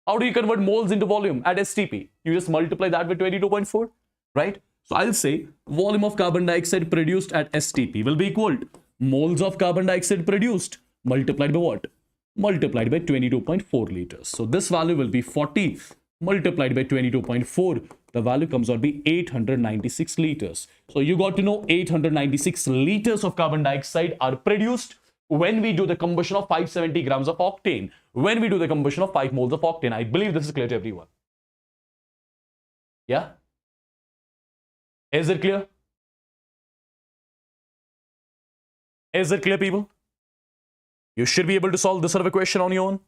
How do you convert moles into volume at STP? You just multiply that with 22.4, right? So I'll say volume of carbon dioxide produced at STP will be equal to moles of carbon dioxide produced multiplied by what? Multiplied by 22.4 liters. So this value will be 40 multiplied by 22.4. The value comes out to be 896 liters. So you got to know 896 liters of carbon dioxide are produced when we do the combustion of 570 grams of octane. When we do the combustion of 5 moles of octane. I believe this is clear to everyone. Yeah? Is it clear? Is it clear, people? You should be able to solve this sort of a question on your own.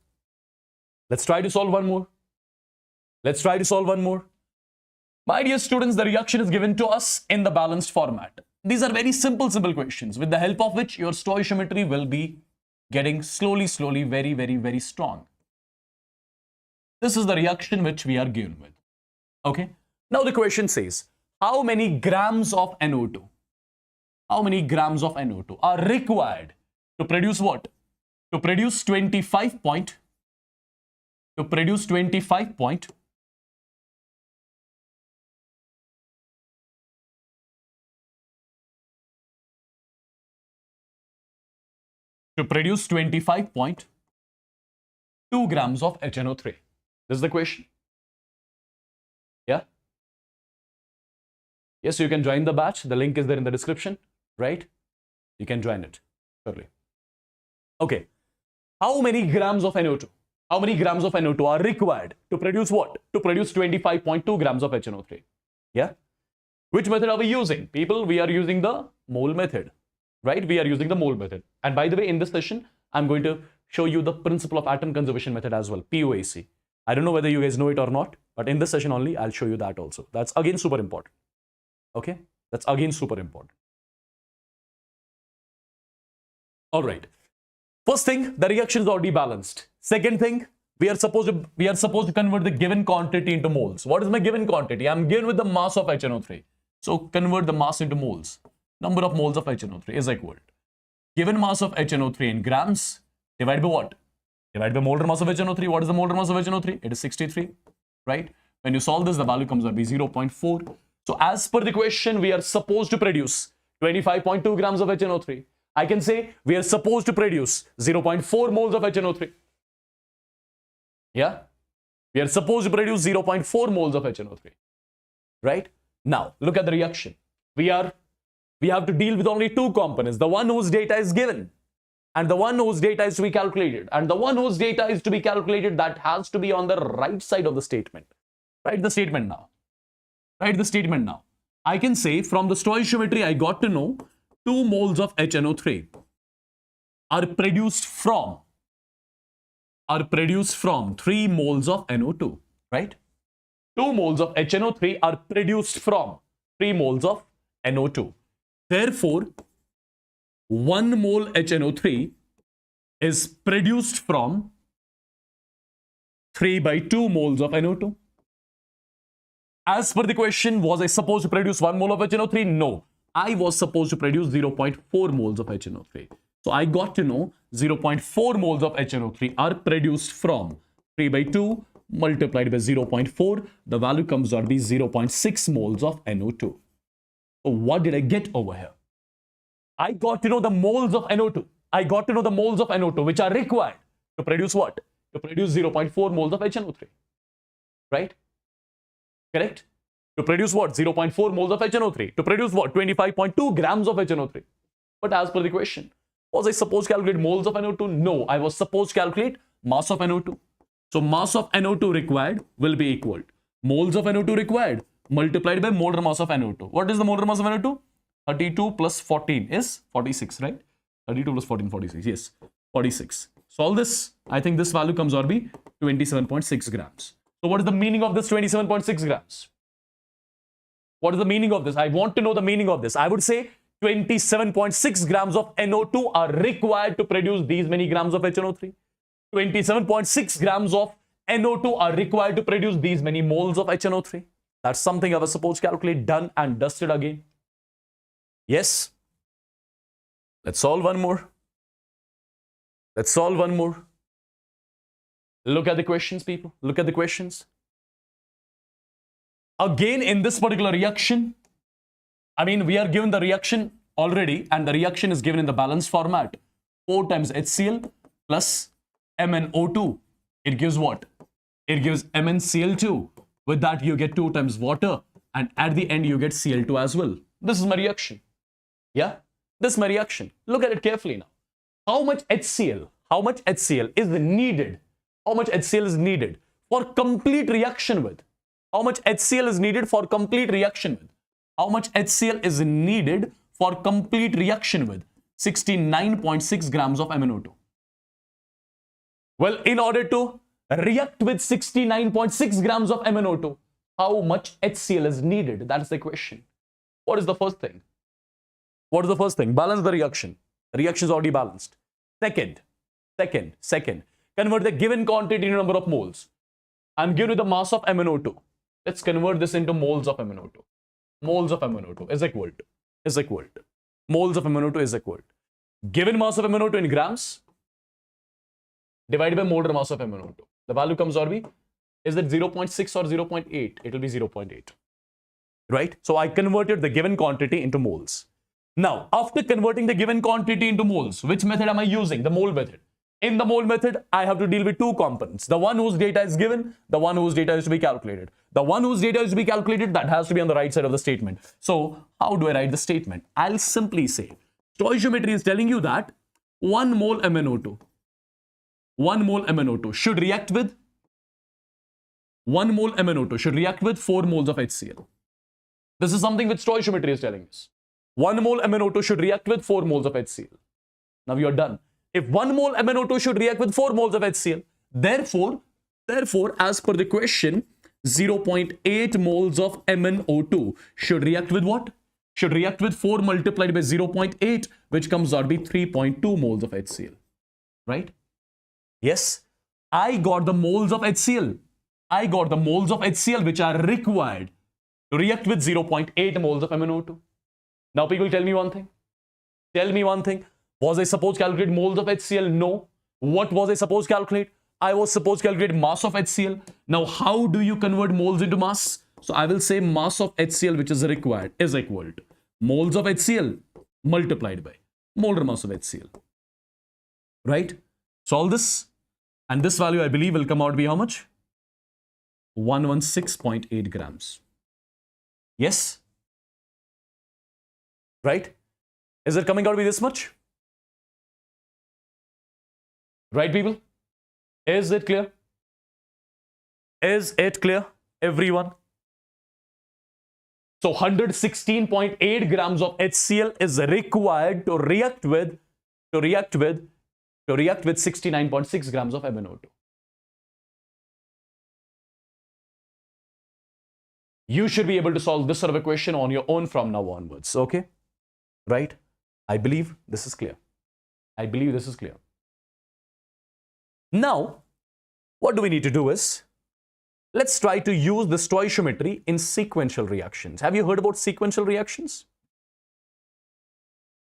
Let's try to solve one more. Let's try to solve one more. My dear students, the reaction is given to us in the balanced format. These are very simple questions with the help of which your stoichiometry will be getting slowly, very strong. This is the reaction which we are given with. Okay. Now the question says, how many grams of NO2? How many grams of NO2 are required to produce what? To produce 25 point. To produce 25 point. To produce 25.2 grams of HNO3. This is the question. Yeah? Yes, you can join the batch. The link is there in the description, right? You can join it. Surely. Okay. How many grams of NO2? How many grams of NO2 are required to produce what? To produce 25.2 grams of HNO3. Yeah? Which method are we using? People, we are using the mole method. Right? We are using the mole method. And by the way, in this session, I'm going to show you the principle of atom conservation method as well, POAC. I don't know whether you guys know it or not, but in this session only, I'll show you that also. That's again super important. Okay? That's again super important. All right. First thing, the reaction is already balanced. Second thing, we are supposed to convert the given quantity into moles. What is my given quantity? I'm given with the mass of HNO3. So convert the mass into moles. Number of moles of HNO3 is equal to given mass of HNO3 in grams divided by what? Divided by molar mass of HNO3. What is the molar mass of HNO3? It is 63, right? When you solve this, the value comes out to be 0.4. So as per the question, we are supposed to produce 25.2 grams of HNO3. I can say we are supposed to produce 0.4 moles of HNO3. Yeah? We are supposed to produce 0.4 moles of HNO3. Right? Now, look at the reaction. We have to deal with only two components. The one whose data is given and the one whose data is to be calculated. And the one whose data is to be calculated, that has to be on the right side of the statement. Write the statement now. Write the statement now. I can say from the stoichiometry, I got to know 2 moles of HNO3 are produced from 3 moles of NO2, right? 2 moles of HNO3 are produced from 3 moles of NO2. Therefore, 1 mole HNO3 is produced from 3/2 moles of NO2. As per the question, was I supposed to produce 1 mole of HNO3? No. I was supposed to produce 0.4 moles of HNO3. So I got to know 0.4 moles of HNO3 are produced from 3/2 multiplied by 0.4. The value comes out to be 0.6 moles of NO2. So what did I get over here? I got to know the moles of NO2. I got to know the moles of NO2 which are required to produce what? To produce 0.4 moles of HNO3. Right? Correct? To produce what? 0.4 moles of HNO3. To produce what? 25.2 grams of HNO3. But as per the question, was I supposed to calculate moles of NO2? No, I was supposed to calculate mass of NO2. So mass of NO2 required will be equal. Moles of NO2 required multiplied by molar mass of NO2. What is the molar mass of NO2? 32 plus 14 is 46, right? 32 plus 14, 46. Yes, 46. Solve this. I think this value comes out to be 27.6 grams. So what is the meaning of this 27.6 grams? What is the meaning of this? I want to know the meaning of this. I would say 27.6 grams of NO2 are required to produce these many grams of HNO3. 27.6 grams of NO2 are required to produce these many moles of HNO3. That's something I was supposed to calculate, done and dusted again. Yes. Let's solve one more. Let's solve one more. Look at the questions, people. Look at the questions. Again, in this particular reaction, I mean, we are given the reaction already, and the reaction is given in the balanced format. 4 times HCl plus MnO2. It gives what? It gives MnCl2. With that, you get 2 times water, and at the end, you get Cl2 as well. This is my reaction. Yeah? This is my reaction. Look at it carefully now. How much HCl is needed? How much HCl is needed for complete reaction with? How much HCl is needed for complete reaction with? How much HCl is needed for complete reaction with? 69.6 grams of MnO2. Well, in order to react with 69.6 grams of MnO2, how much HCl is needed? That's the question. What is the first thing? What is the first thing? Balance the reaction. The reaction is already balanced. Second, convert the given quantity into number of moles. I'm given the mass of MnO2. Let's convert this into moles of MnO2. Moles of MnO2 is equal to. Moles of MnO2 is equal to. Given mass of MnO2 in grams, divided by molar mass of MnO2. The value comes out to be, is it 0.6 or 0.8? It will be 0.8. Right? So I converted the given quantity into moles. Now, after converting the given quantity into moles, which method am I using? The mole method. In the mole method, I have to deal with 2 components. The one whose data is given, the one whose data is to be calculated. The one whose data is to be calculated, that has to be on the right side of the statement. So, how do I write the statement? I'll simply say, stoichiometry is telling you that 1 mole MnO2 should react with 1 mole MnO2 should react with 4 moles of HCl. This is something which stoichiometry is telling us. 1 mole MnO2 should react with 4 moles of HCl. Now you are done. If 1 mole MnO2 should react with 4 moles of HCl, therefore, as per the question, 0.8 moles of MnO2 should react with what? Should react with 4 multiplied by 0.8, which comes out to be 3.2 moles of HCl. Right? Yes, I got the moles of HCl. I got the moles of HCl which are required to react with 0.8 moles of MnO2. Now people tell me one thing. Was I supposed to calculate moles of HCl? No. What was I supposed to calculate? I was supposed to calculate mass of HCl. Now how do you convert moles into mass? So I will say mass of HCl which is required is equal to moles of HCl multiplied by molar mass of HCl. Right? Solve this. And this value I believe will come out to be how much? 116.8 grams. Yes? Right? Is it coming out to be this much? Right, people? Is it clear? Is it clear, everyone? So 116.8 grams of HCl is required to react with 69.6 grams of MnO2. You should be able to solve this sort of equation on your own from now onwards. Okay? Right? I believe this is clear. Now, what do we need to do is, let's try to use the stoichiometry in sequential reactions. Have you heard about sequential reactions?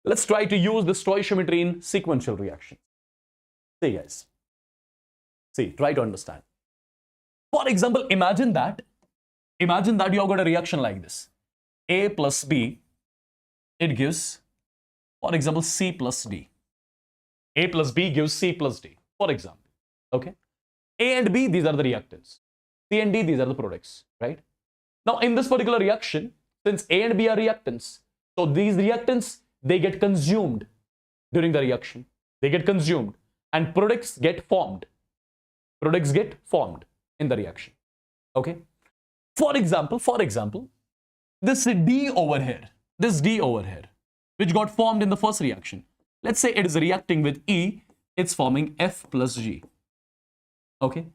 Let's try to use the stoichiometry in sequential reactions. See, guys. See, try to understand. For example, imagine that you have got a reaction like this. A plus B, it gives For example, C plus D. A plus B gives C plus D, for example. Okay. A and B, these are the reactants. C and D, these are the products, right? Now, in this particular reaction, since A and B are reactants, so these reactants, they get consumed during the reaction. They get consumed and products get formed. Products get formed in the reaction. Okay. For example, this D over here, which got formed in the first reaction. Let's say it is reacting with E, it's forming F plus G. Okay.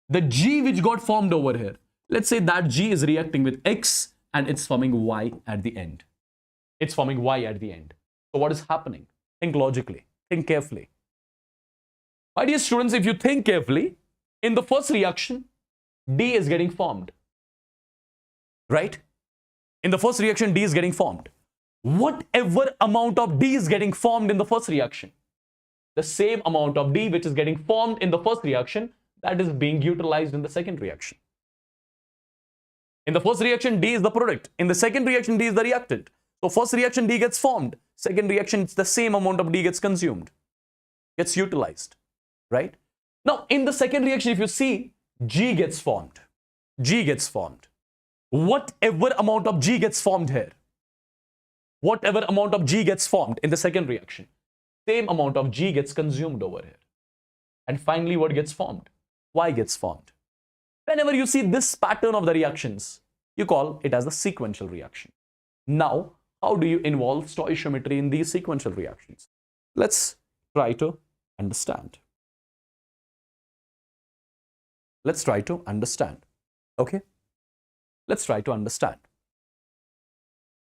The G which got formed over here, let's say that G is reacting with X and it's forming Y at the end. It's forming Y at the end. So what is happening? Think logically, think carefully. My dear students, if you think carefully, in the first reaction, D is getting formed. Right? In the first reaction, D is getting formed. Whatever amount of D is getting formed in the first reaction, the same amount of D which is getting formed in the first reaction, that is being utilized in the second reaction. In the first reaction, D is the product. In the second reaction, D is the reactant. So first reaction, D gets formed. Second reaction, it's the same amount of D gets consumed, gets utilized, right? Now, in the second reaction, if you see, G gets formed. G gets formed. Whatever amount of G gets formed here, whatever amount of G gets formed in the second reaction, same amount of G gets consumed over here. And finally, what gets formed? Y gets formed. Whenever you see this pattern of the reactions, you call it as the sequential reaction. Now, how do you involve stoichiometry in these sequential reactions? Let's try to understand. Let's try to understand. Okay? Let's try to understand.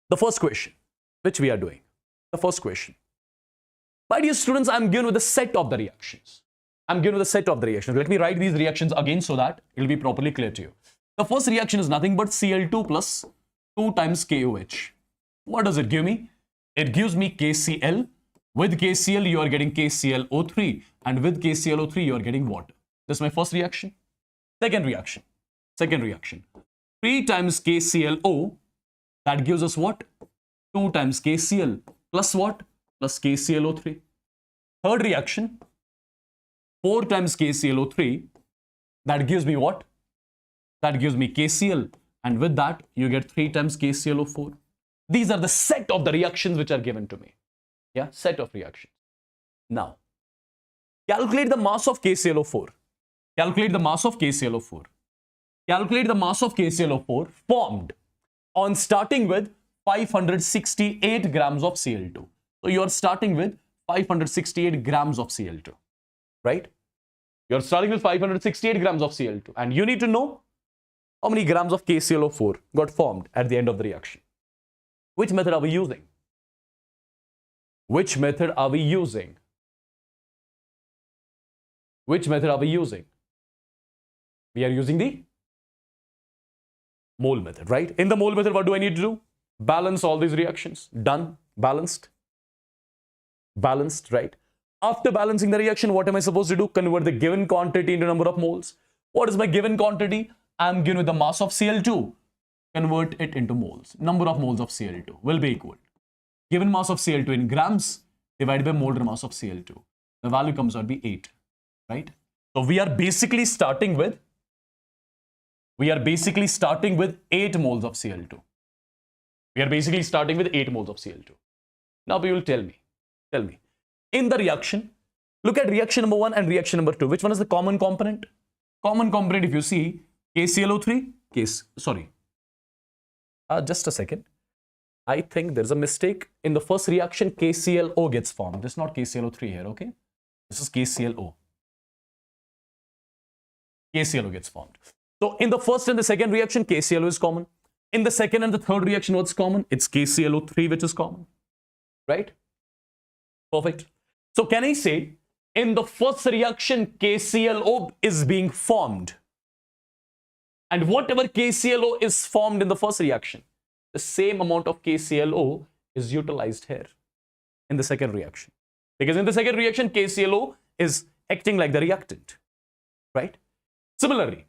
The first question, which we are doing. The first question. My dear students, I'm given with a set of the reactions. I'm given with a set of the reactions. Let me write these reactions again so that it will be properly clear to you. The first reaction is nothing but Cl2 plus 2 times KOH. What does it give me? It gives me KCl. With KCl, you are getting KClO3. And with KClO3, you are getting water. This is my first reaction. Second reaction. 3 times KClO. That gives us what? 2 times KCl plus what? Plus KClO3. Third reaction. 4 times KClO3. That gives me what? That gives me KCl. And with that, you get 3 times KClO4. These are the set of the reactions which are given to me. Yeah, set of reactions. Now, calculate the mass of KClO4. Calculate the mass of KClO4. Calculate the mass of KClO4 formed on starting with 568 grams of Cl2. So you are starting with 568 grams of Cl2, right? You are starting with 568 grams of Cl2 and you need to know how many grams of KClO4 got formed at the end of the reaction. Which method are we using? Which method are we using? Which method are we using? We are using the mole method, right? In the mole method, what do I need to do? Balance all these reactions. Done. Balanced. Balanced, right? After balancing the reaction, what am I supposed to do? Convert the given quantity into number of moles. What is my given quantity? I am given with the mass of Cl2. Convert it into moles. Number of moles of Cl2 will be equal. Given mass of Cl2 in grams divided by molar mass of Cl2. The value comes out to be 8, right? So we are basically starting with 8 moles of Cl2. We are basically starting with 8 moles of Cl2. Now you will tell me, in the reaction, look at reaction number 1 and reaction number 2. Which one is the common component? Common component, if you see, KClO3, just a second. I think there's a mistake. In the first reaction, KClO gets formed. This is not KClO3 here, okay? This is KClO. KClO gets formed. So in the first and the second reaction, KClO is common. In the second and the third reaction, what's common? It's KClO3 which is common, right? Perfect. So can I say, in the first reaction, KClO is being formed. And whatever KClO is formed in the first reaction, the same amount of KClO is utilized here in the second reaction. Because in the second reaction, KClO is acting like the reactant, right? Similarly,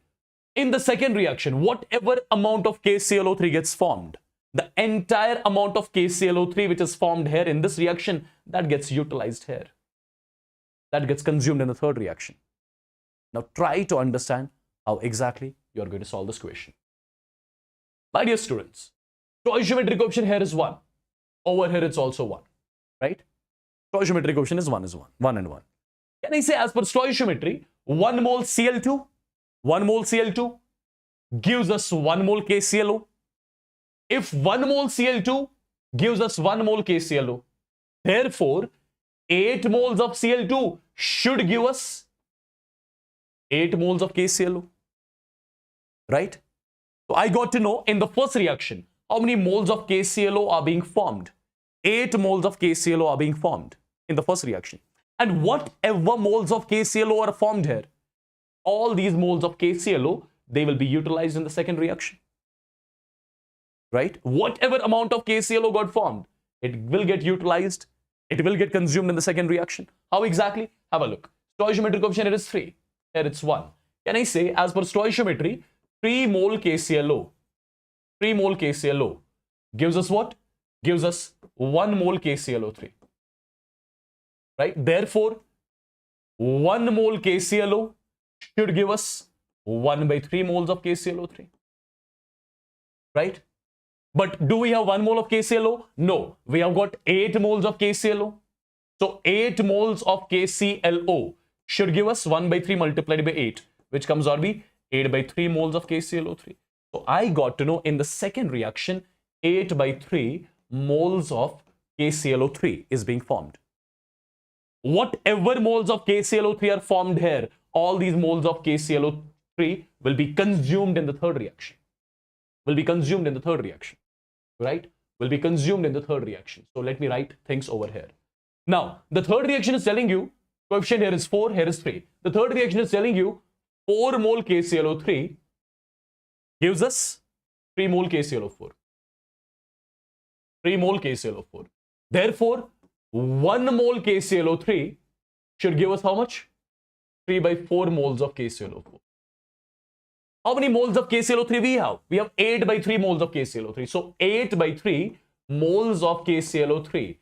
in the second reaction, whatever amount of KClO3 gets formed, The entire amount of KClO3 which is formed here in this reaction, that gets utilized here. That gets consumed in the third reaction. Now try to understand how exactly you are going to solve this question. My dear students, stoichiometric coefficient here is 1. Over here it's also 1, right? Stoichiometric coefficient is 1 and 1. Can I say as per stoichiometry, 1 mole Cl2 gives us 1 mole KClO. If 1 mole Cl2 gives us 1 mole KClO, therefore 8 moles of Cl2 should give us 8 moles of KClO, right? So I got to know in the first reaction how many moles of KClO are being formed. 8 moles of KClO are being formed in the first reaction. And whatever moles of KClO are formed here, all these moles of KClO, they will be utilized in the second reaction, right? Whatever amount of KClO got formed, it will get utilized. It will get consumed in the second reaction. How exactly? Have a look. Stoichiometric coefficient here is 3. Here it's 1. Can I say as per stoichiometry, 3 mole KClO gives us what? Gives us 1 mole KClO3. Right? Therefore, 1 mole KClO should give us 1/3 moles of KClO3. Right? But do we have 1 mole of KClO? No. We have got 8 moles of KClO. So 8 moles of KClO should give us 1/3 multiplied by 8, which comes out to be 8/3 moles of KClO3. So I got to know in the second reaction, 8/3 moles of KClO3 is being formed. Whatever moles of KClO3 are formed here, all these moles of KClO3 will be consumed in the third reaction. Right? Will be consumed in the third reaction. So let me write things over here. Now, the third reaction is telling you, coefficient here is 4, here is 3. The third reaction is telling you 4 mole KClO3 gives us 3 mole KClO4. 3 mole KClO4. Therefore, 1 mole KClO3 should give us how much? 3/4 moles of KClO4. How many moles of KClO3 we have? We have 8/3 moles of KClO3. So 8/3 moles of KClO3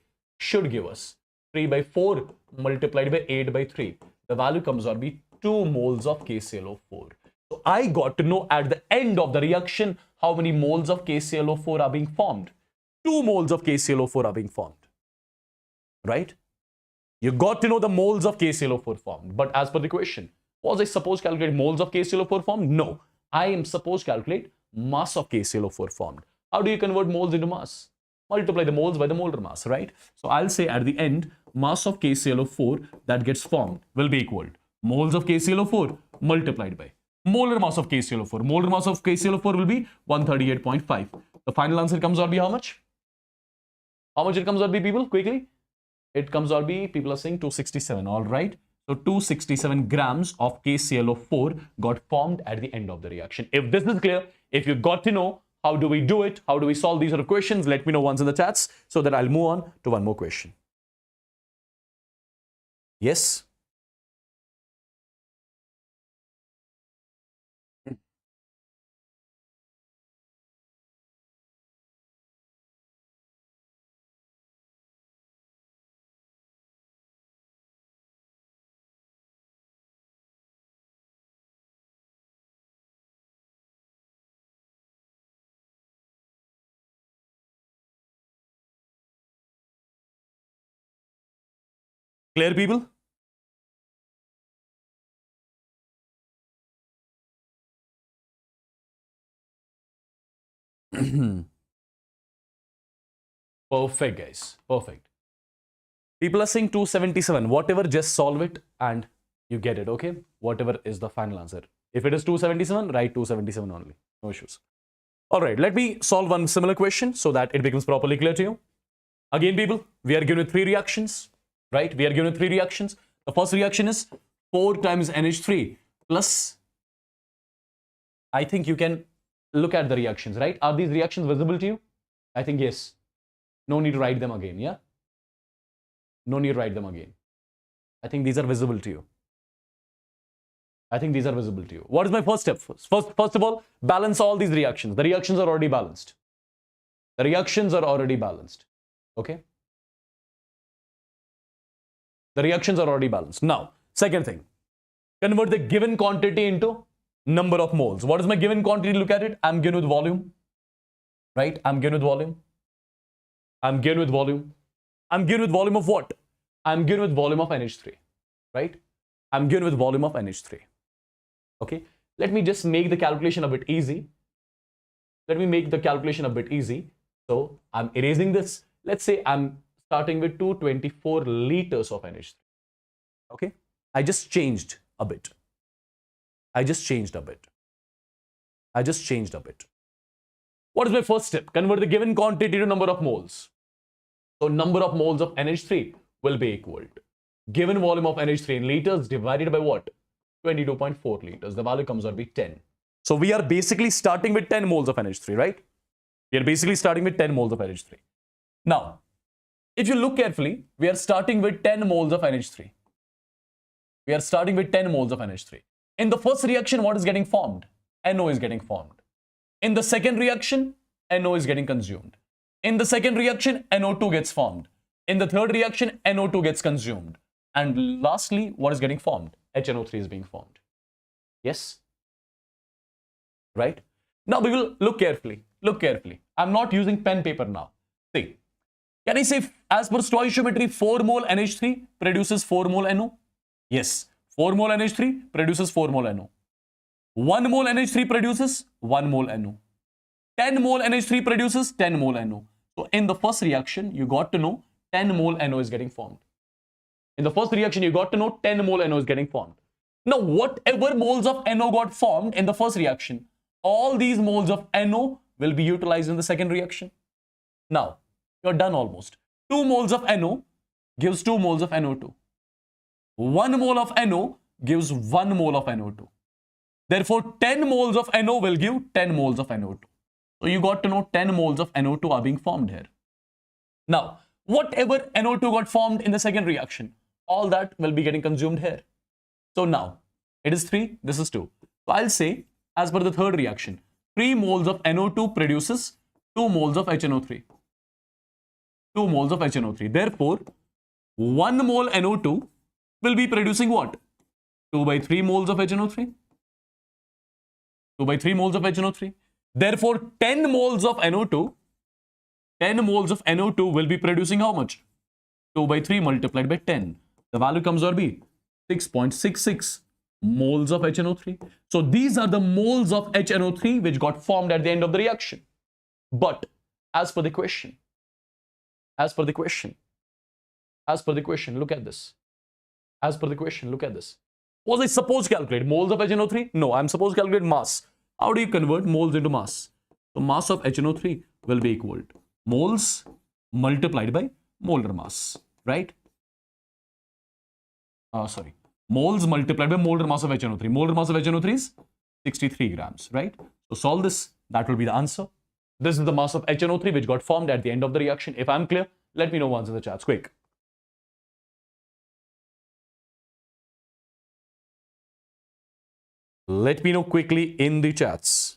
should give us 3/4 multiplied by 8/3. The value comes out to be 2 moles of KClO4. So I got to know at the end of the reaction how many moles of KClO4 are being formed. 2 moles of KClO4 are being formed. Right? You got to know the moles of KClO4 formed. But as per the question, was I supposed to calculate moles of KClO4 formed? No. I am supposed to calculate mass of KClO4 formed. How do you convert moles into mass? Multiply the moles by the molar mass, right? So I'll say at the end, mass of KClO4 that gets formed will be equal to moles of KClO4 multiplied by molar mass of KClO4. Molar mass of KClO4 will be 138.5. The final answer comes out to be how much? How much it comes out to be, people? Quickly. It comes out to be, people are saying 267, all right? So 267 grams of KClO4 got formed at the end of the reaction. If this is clear, if you got to know how do we do it, how do we solve these sort of questions, let me know once in the chats so that I'll move on to one more question. Yes? Clear, people? Perfect, guys. Perfect. People are saying 277. Whatever, just solve it and you get it, okay? Whatever is the final answer. If it is 277, write 277 only. No issues. All right, let me solve one similar question so that it becomes properly clear to you. Again, people, we are given 3 reactions, right? We are given 3 reactions. The first reaction is 4 times NH3 plus, I think you can look at the reactions, right? Are these reactions visible to you? I think yes. No need to write them again, yeah? No need to write them again. I think these are visible to you. I think these are visible to you. What is my first step? First of all, balance all these reactions. The reactions are already balanced. The reactions are already balanced. Okay? The reactions are already balanced. Now, second thing, convert the given quantity into number of moles. What is my given quantity? Look at it. I'm given with volume, right? I'm given with volume. I'm given with volume. I'm given with volume of what? I'm given with volume of NH3, right? I'm given with volume of NH3. Okay? Let me just make the calculation a bit easy. Let me make the calculation a bit easy. So I'm erasing this. Let's say I'm starting with 224 liters of NH3. Okay? I just changed a bit. I just changed a bit. I just changed a bit. What is my first step? Convert the given quantity to number of moles. So number of moles of NH3 will be equal to given volume of NH3 in liters divided by what? 22.4 liters. The value comes out to be 10. So we are basically starting with 10 moles of NH3, right? We are basically starting with 10 moles of NH3. Now, if you look carefully, we are starting with 10 moles of NH3. We are starting with 10 moles of NH3. In the first reaction, what is getting formed? NO is getting formed. In the second reaction, NO is getting consumed. In the second reaction, NO2 gets formed. In the third reaction, NO2 gets consumed. And lastly, what is getting formed? HNO3 is being formed. Yes? Right? Now we will look carefully. Look carefully. I'm not using pen paper now. See. Can I say, as per stoichiometry, 4 mole NH3 produces 4 mole NO? Yes. 4 mole NH3 produces 4 mole NO. 1 mole NH3 produces 1 mole NO. 10 mole NH3 produces 10 mole NO. So in the first reaction, you got to know 10 mole NO is getting formed. In the first reaction, you got to know 10 mole NO is getting formed. Now, whatever moles of NO got formed in the first reaction, all these moles of NO will be utilized in the second reaction. Now, you're done almost. 2 moles of NO gives 2 moles of NO2. 1 mole of NO gives 1 mole of NO2. Therefore, 10 moles of NO will give 10 moles of NO2. So you got to know 10 moles of NO2 are being formed here. Now, whatever NO2 got formed in the second reaction, all that will be getting consumed here. So now, it is 3, this is 2. So I'll say, as per the third reaction, 3 moles of NO2 produces 2 moles of HNO3. 2 moles of HNO3. Therefore, 1 mole NO2 will be producing what? 2 by 3 moles of HNO3. 2 by 3 moles of HNO3. Therefore, 10 moles of NO2, 10 moles of NO2 will be producing how much? 2 by 3 multiplied by 10. The value comes out to be 6.66 moles of HNO3. So these are the moles of HNO3 which got formed at the end of the reaction. But as per the question, look at this. As per the question, look at this. Was I supposed to calculate moles of HNO3? No, I'm supposed to calculate mass. How do you convert moles into mass? So mass of HNO3 will be equal to moles multiplied by molar mass, right? Moles multiplied by molar mass of HNO3. Molar mass of HNO3 is 63 grams, right? So solve this, that will be the answer. This is the mass of HNO3 which got formed at the end of the reaction. If I'm clear, let me know once in the chats, quick. Let me know quickly in the chats.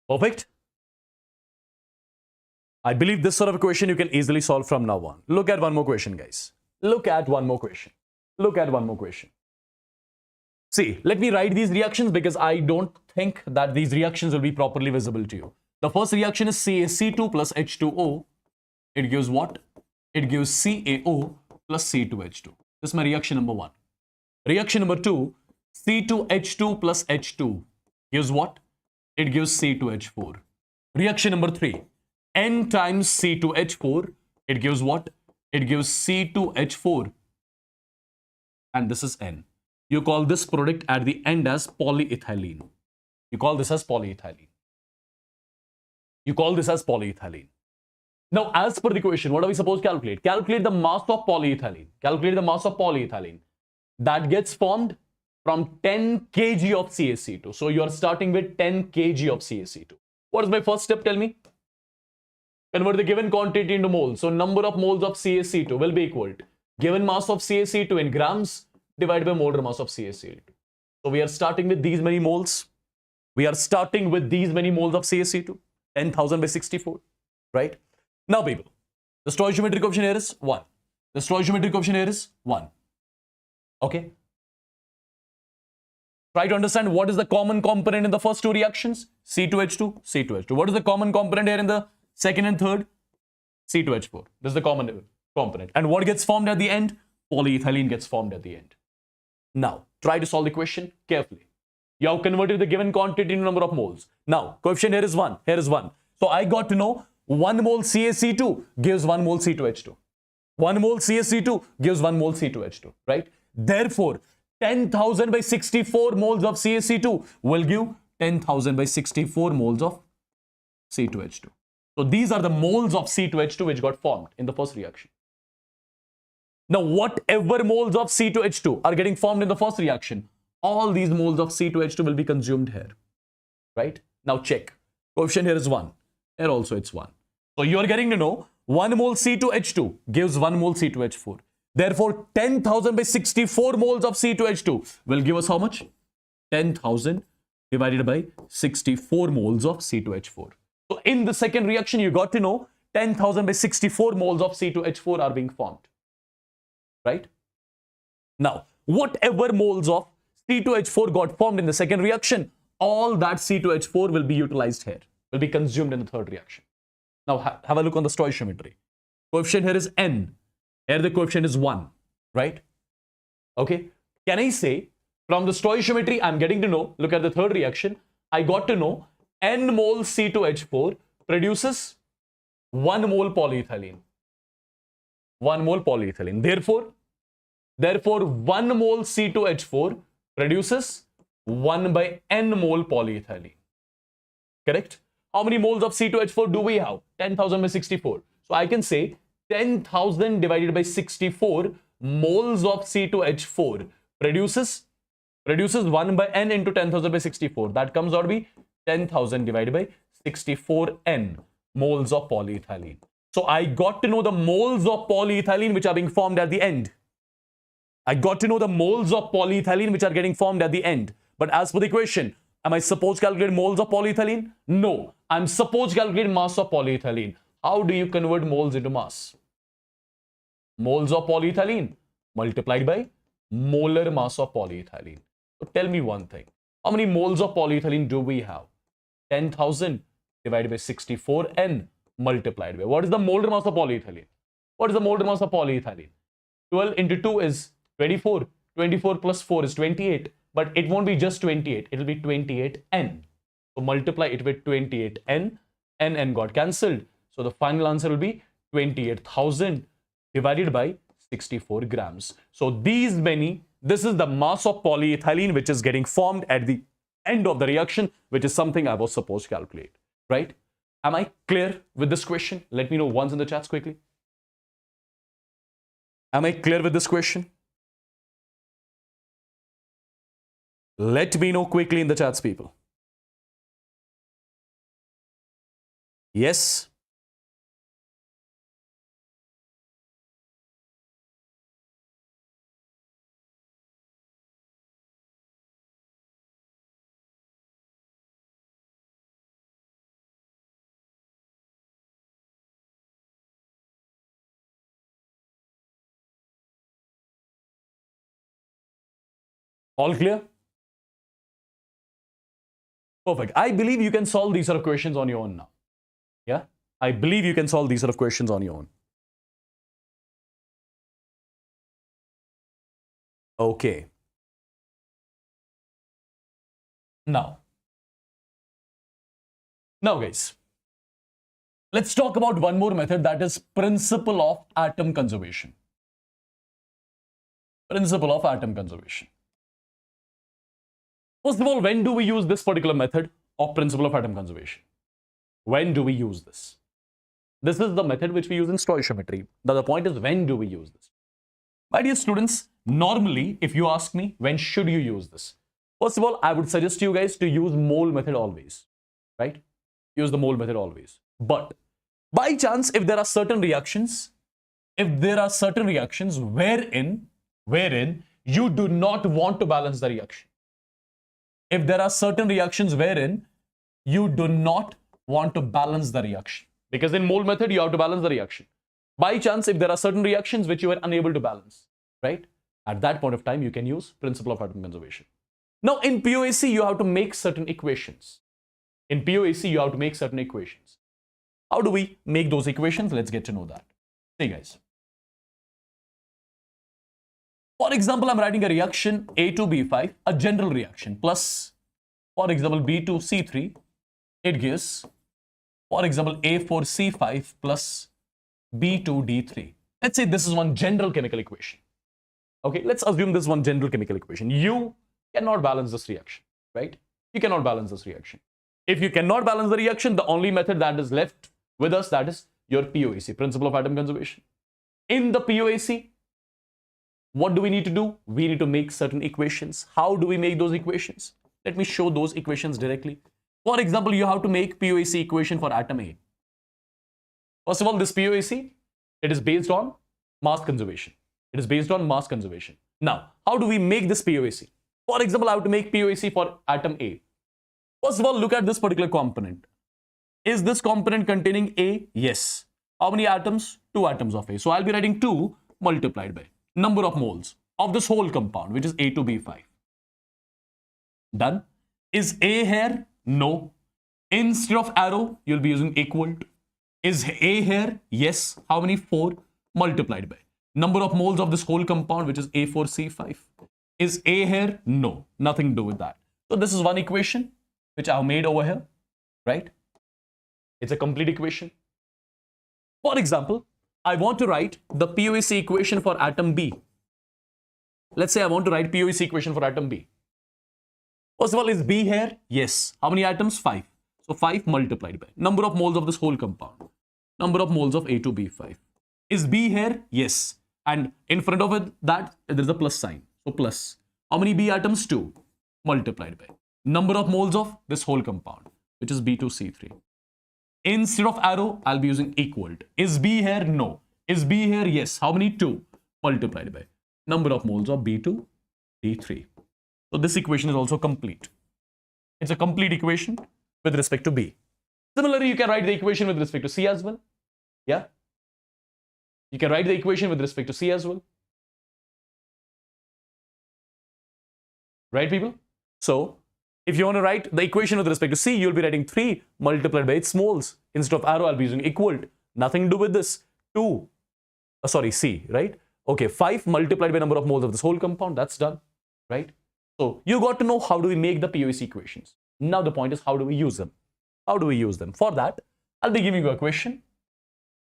Perfect. I believe this sort of a question you can easily solve from now on. Look at one more question, guys. Look at one more question. See, let me write these reactions because I don't think that these reactions will be properly visible to you. The first reaction is CaC2 plus H2O. It gives what? It gives CaO plus C2H2. This is my reaction number 1. Reaction number 2, C2H2 plus H2 gives what? It gives C2H4. Reaction number 3, N times C2H4, it gives what? It gives C2H4. And this is N. You call this product at the end as polyethylene. You call this as polyethylene. Now, as per the question, what are we supposed to calculate? Calculate the mass of polyethylene. That gets formed from 10 kg of CaC2. So you are starting with 10 kg of CaC2. What is my first step? Tell me. Convert the given quantity into moles. So number of moles of CaC2 will be equal to given mass of CaC2 in grams divided by molar mass of CaC2. So we are starting with these many moles. We are starting with these many moles of CaC2, 10,000 by 64, right? Now, people, the stoichiometric coefficient here is 1. The stoichiometric coefficient here is 1. Okay? Try to understand what is the common component in the first two reactions. C2H2, C2H2. What is the common component here in the second and third? C2H4. This is the common component. And what gets formed at the end? Polyethylene gets formed at the end. Now, try to solve the question carefully. You have converted the given quantity into number of moles. Now, coefficient here is 1. Here is 1. So I got to know 1 mole CaC2 gives 1 mole C2H2. 1 mole CaC2 gives 1 mole C2H2, right? Therefore, 10,000 by 64 moles of CaC2 will give 10,000 by 64 moles of C2H2. So these are the moles of C2H2 which got formed in the first reaction. Now, whatever moles of C2H2 are getting formed in the first reaction, all these moles of C2H2 will be consumed here, right? Now check. Coefficient here is 1. Here also it's 1. So you are getting to know 1 mole C2H2 gives 1 mole C2H4. Therefore, 10,000 by 64 moles of C2H2 will give us how much? 10,000 divided by 64 moles of C2H4. So in the second reaction, you got to know 10,000 by 64 moles of C2H4 are being formed, right? Now, whatever moles of C2H4 got formed in the second reaction, all that C2H4 will be utilized here, will be consumed in the third reaction. Now, have a look on the stoichiometry. Coefficient here is N. Here the coefficient is 1, right? Okay. Can I say from the stoichiometry, I'm getting to know, look at the third reaction, I got to know N mole C2H4 produces 1 mole polyethylene. 1 mole polyethylene. Therefore, 1 mole C2H4 produces 1 by N mole polyethylene. Correct? How many moles of C2H4 do we have? 10,000 by 64. So I can say 10,000 divided by 64 moles of C2H4 produces 1 by N into 10,000 by 64. That comes out to be 10,000 divided by 64N moles of polyethylene. So I got to know the moles of polyethylene which are being formed at the end. I got to know the moles of polyethylene which are getting formed at the end. But as per the question, am I supposed to calculate moles of polyethylene? No. I'm supposed to calculate mass of polyethylene. How do you convert moles into mass? Moles of polyethylene multiplied by molar mass of polyethylene. So tell me one thing. How many moles of polyethylene do we have? 10,000 divided by 64N multiplied by. What is the molar mass of polyethylene? What is the molar mass of polyethylene? 12 into 2 is 24. 24 plus 4 is 28. But it won't be just 28. It will be 28N. So multiply it with 28N. N got cancelled. So the final answer will be 28,000 divided by 64 grams. So this is the mass of polyethylene which is getting formed at the end of the reaction, which is something I was supposed to calculate, right? Am I clear with this question? Let me know once in the chats quickly. Am I clear with this question? Let me know quickly in the chats, people. Yes? All clear? Perfect. I believe you can solve these sort of questions on your own now. Yeah? I believe you can solve these sort of questions on your own. Okay. Now guys, let's talk about one more method, that is principle of atom conservation. Principle of atom conservation. First of all, when do we use this particular method of principle of atom conservation? When do we use this? This is the method which we use in stoichiometry. Now the point is, when do we use this? My dear students, normally, if you ask me, when should you use this? First of all, I would suggest you guys to use mole method always, right? Use the mole method always. But by chance, if there are certain reactions, wherein you do not want to balance the reaction. If there are certain reactions wherein you do not want to balance the reaction, because in mole method, you have to balance the reaction. By chance, if there are certain reactions which you are unable to balance, right? At that point of time, you can use principle of atom conservation. Now, in POAC, you have to make certain equations. In POAC, you have to make certain equations. How do we make those equations? Let's get to know that. See, guys. For example, I'm writing a reaction A2B5, a general reaction, plus, for example, B2C3, it gives, for example, A4C5 plus B2D3. Let's say this is one general chemical equation. Okay, let's assume this is one general chemical equation. You cannot balance this reaction, right? You cannot balance this reaction. If you cannot balance the reaction, the only method that is left with us, that is your POAC, principle of atom conservation. In the POAC, what do we need to do? We need to make certain equations. How do we make those equations? Let me show those equations directly. For example, you have to make POAC equation for atom A. First of all, this POAC, it is based on mass conservation. It is based on mass conservation. Now, how do we make this POAC? For example, I have to make POAC for atom A. First of all, look at this particular component. Is this component containing A? Yes. How many atoms? 2 atoms of A. So I'll be writing 2 multiplied by number of moles of this whole compound, which is A2B5. Done. Is A here? No. Instead of arrow, you'll be using equal to. Is A here? Yes. How many? 4 multiplied by number of moles of this whole compound, which is A4C5. Is A here? No. Nothing to do with that. So this is one equation which I've made over here, right? It's a complete equation. For example, I want to write the POAC equation for atom B. Let's say I want to write POAC equation for atom B. First of all, is B here? Yes. How many atoms? 5. So 5 multiplied by number of moles of this whole compound. Number of moles of A2B5. Is B here? Yes. And in front of it, that there is a plus sign. So plus. How many B atoms? 2 multiplied by number of moles of this whole compound, which is B2C3. Instead of arrow, I'll be using equal to. Is B here? No. Is B here? Yes. How many? 2 multiplied by number of moles of B2D3. So this equation is also complete. It's a complete equation with respect to B. Similarly, you can write the equation with respect to C as well. Yeah. You can write the equation with respect to C as well. Right, people? So, if you want to write the equation with respect to C, you'll be writing 3 multiplied by its moles. Instead of arrow, I'll be using equal to. Nothing to do with this. C, right? Okay, 5 multiplied by number of moles of this whole compound. That's done, right? So, you got to know how do we make the POAC equations. Now, the point is, how do we use them? How do we use them? For that, I'll be giving you a question.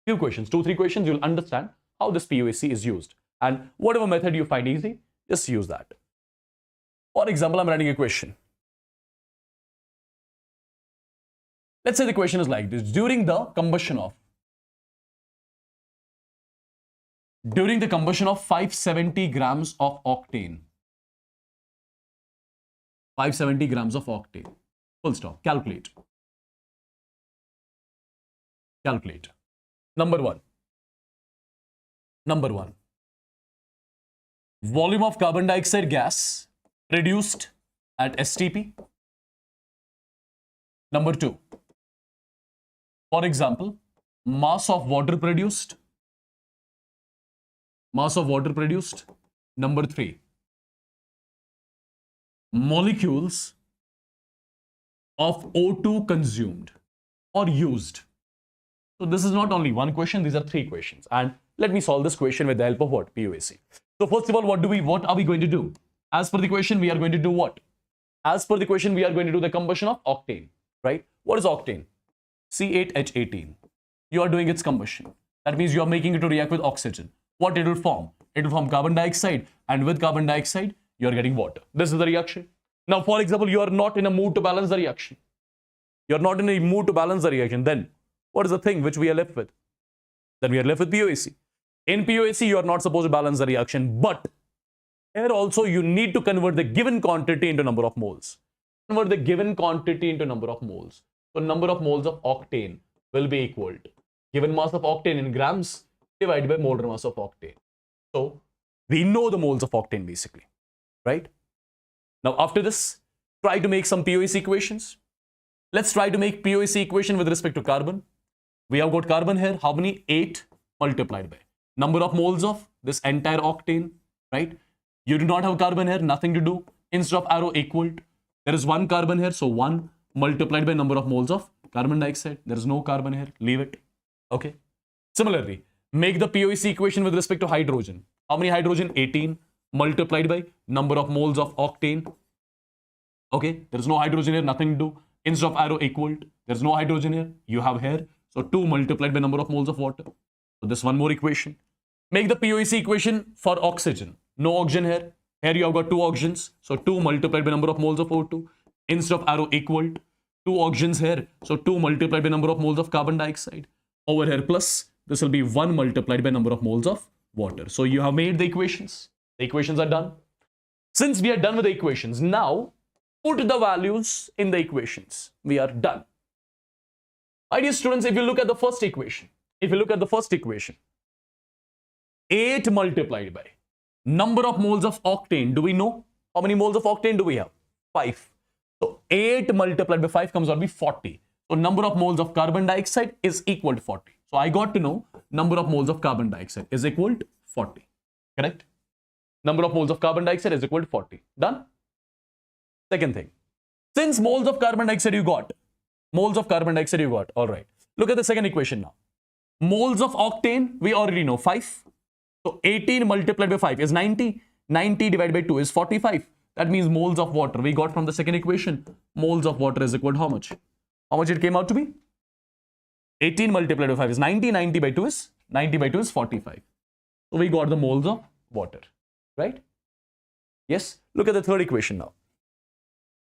Few questions, 2-3 questions. You'll understand how this POAC is used. And whatever method you find easy, just use that. For example, I'm writing a question. Let's say the question is like this. During the combustion of 570 grams of octane. 570 grams of octane. Full stop. Calculate. Calculate. Number one. Volume of carbon dioxide gas reduced at STP. Number 2. For example, mass of water produced. Number 3. Molecules of O2 consumed or used. So this is not only one question, these are 3 questions. And let me solve this question with the help of what? POAC. So first of all, what are we going to do? As per the question, we are going to do what? As per the question, we are going to do the combustion of octane, right? What is octane? C8H18. You are doing its combustion. That means you are making it to react with oxygen. What it will form? It will form carbon dioxide, and with carbon dioxide, you are getting water. This is the reaction. Now, for example, you are not in a mood to balance the reaction. You are not in a mood to balance the reaction. Then, what is the thing which we are left with? Then we are left with POAC. In POAC, you are not supposed to balance the reaction, but Here also you need to convert the given quantity into number of moles. Convert the given quantity into number of moles. So number of moles of octane will be equal to given mass of octane in grams divided by molar mass of octane. So we know the moles of octane basically, right? Now after this, try to make some POEC equations. Let's try to make POEC equation with respect to carbon. We have got carbon here. How many? 8 multiplied by number of moles of this entire octane, right? You do not have carbon here, nothing to do. Instead of arrow equal, there is one carbon here, so 1 multiplied by number of moles of carbon dioxide. There is no carbon here, leave it. Okay. Similarly, make the POEC equation with respect to hydrogen. How many hydrogen? 18 multiplied by number of moles of octane. Okay, there is no hydrogen here, nothing to do. Instead of arrow equal, there is no hydrogen here, you have here. So 2 multiplied by number of moles of water. So this one more equation. Make the POEC equation for oxygen. No oxygen here. Here you have got 2 oxygens. So 2 multiplied by number of moles of O2. Instead of arrow equal, 2 oxygens here. So 2 multiplied by number of moles of carbon dioxide. Over here plus, this will be 1 multiplied by number of moles of water. So you have made the equations. The equations are done. Since we are done with the equations, now put the values in the equations. We are done. My dear students, if you look at the first equation, 8 multiplied by number of moles of octane. Do we know how many moles of octane do we have? 5. So 8 multiplied by 5 comes out to be 40. So number of moles of carbon dioxide is equal to 40. So I got to know number of moles of carbon dioxide is equal to 40. Correct? Number of moles of carbon dioxide is equal to 40. Done? Second thing. Since moles of carbon dioxide you got, all right. Look at the second equation now. Moles of octane, we already know 5. So 18 multiplied by 5 is 90. 90 divided by 2 is 45. That means moles of water we got from the second equation. Moles of water is equal to how much? How much it came out to be? 18 multiplied by 5 is 90. 90 by 2 is 45. So we got the moles of water, right? Yes. Look at the third equation now.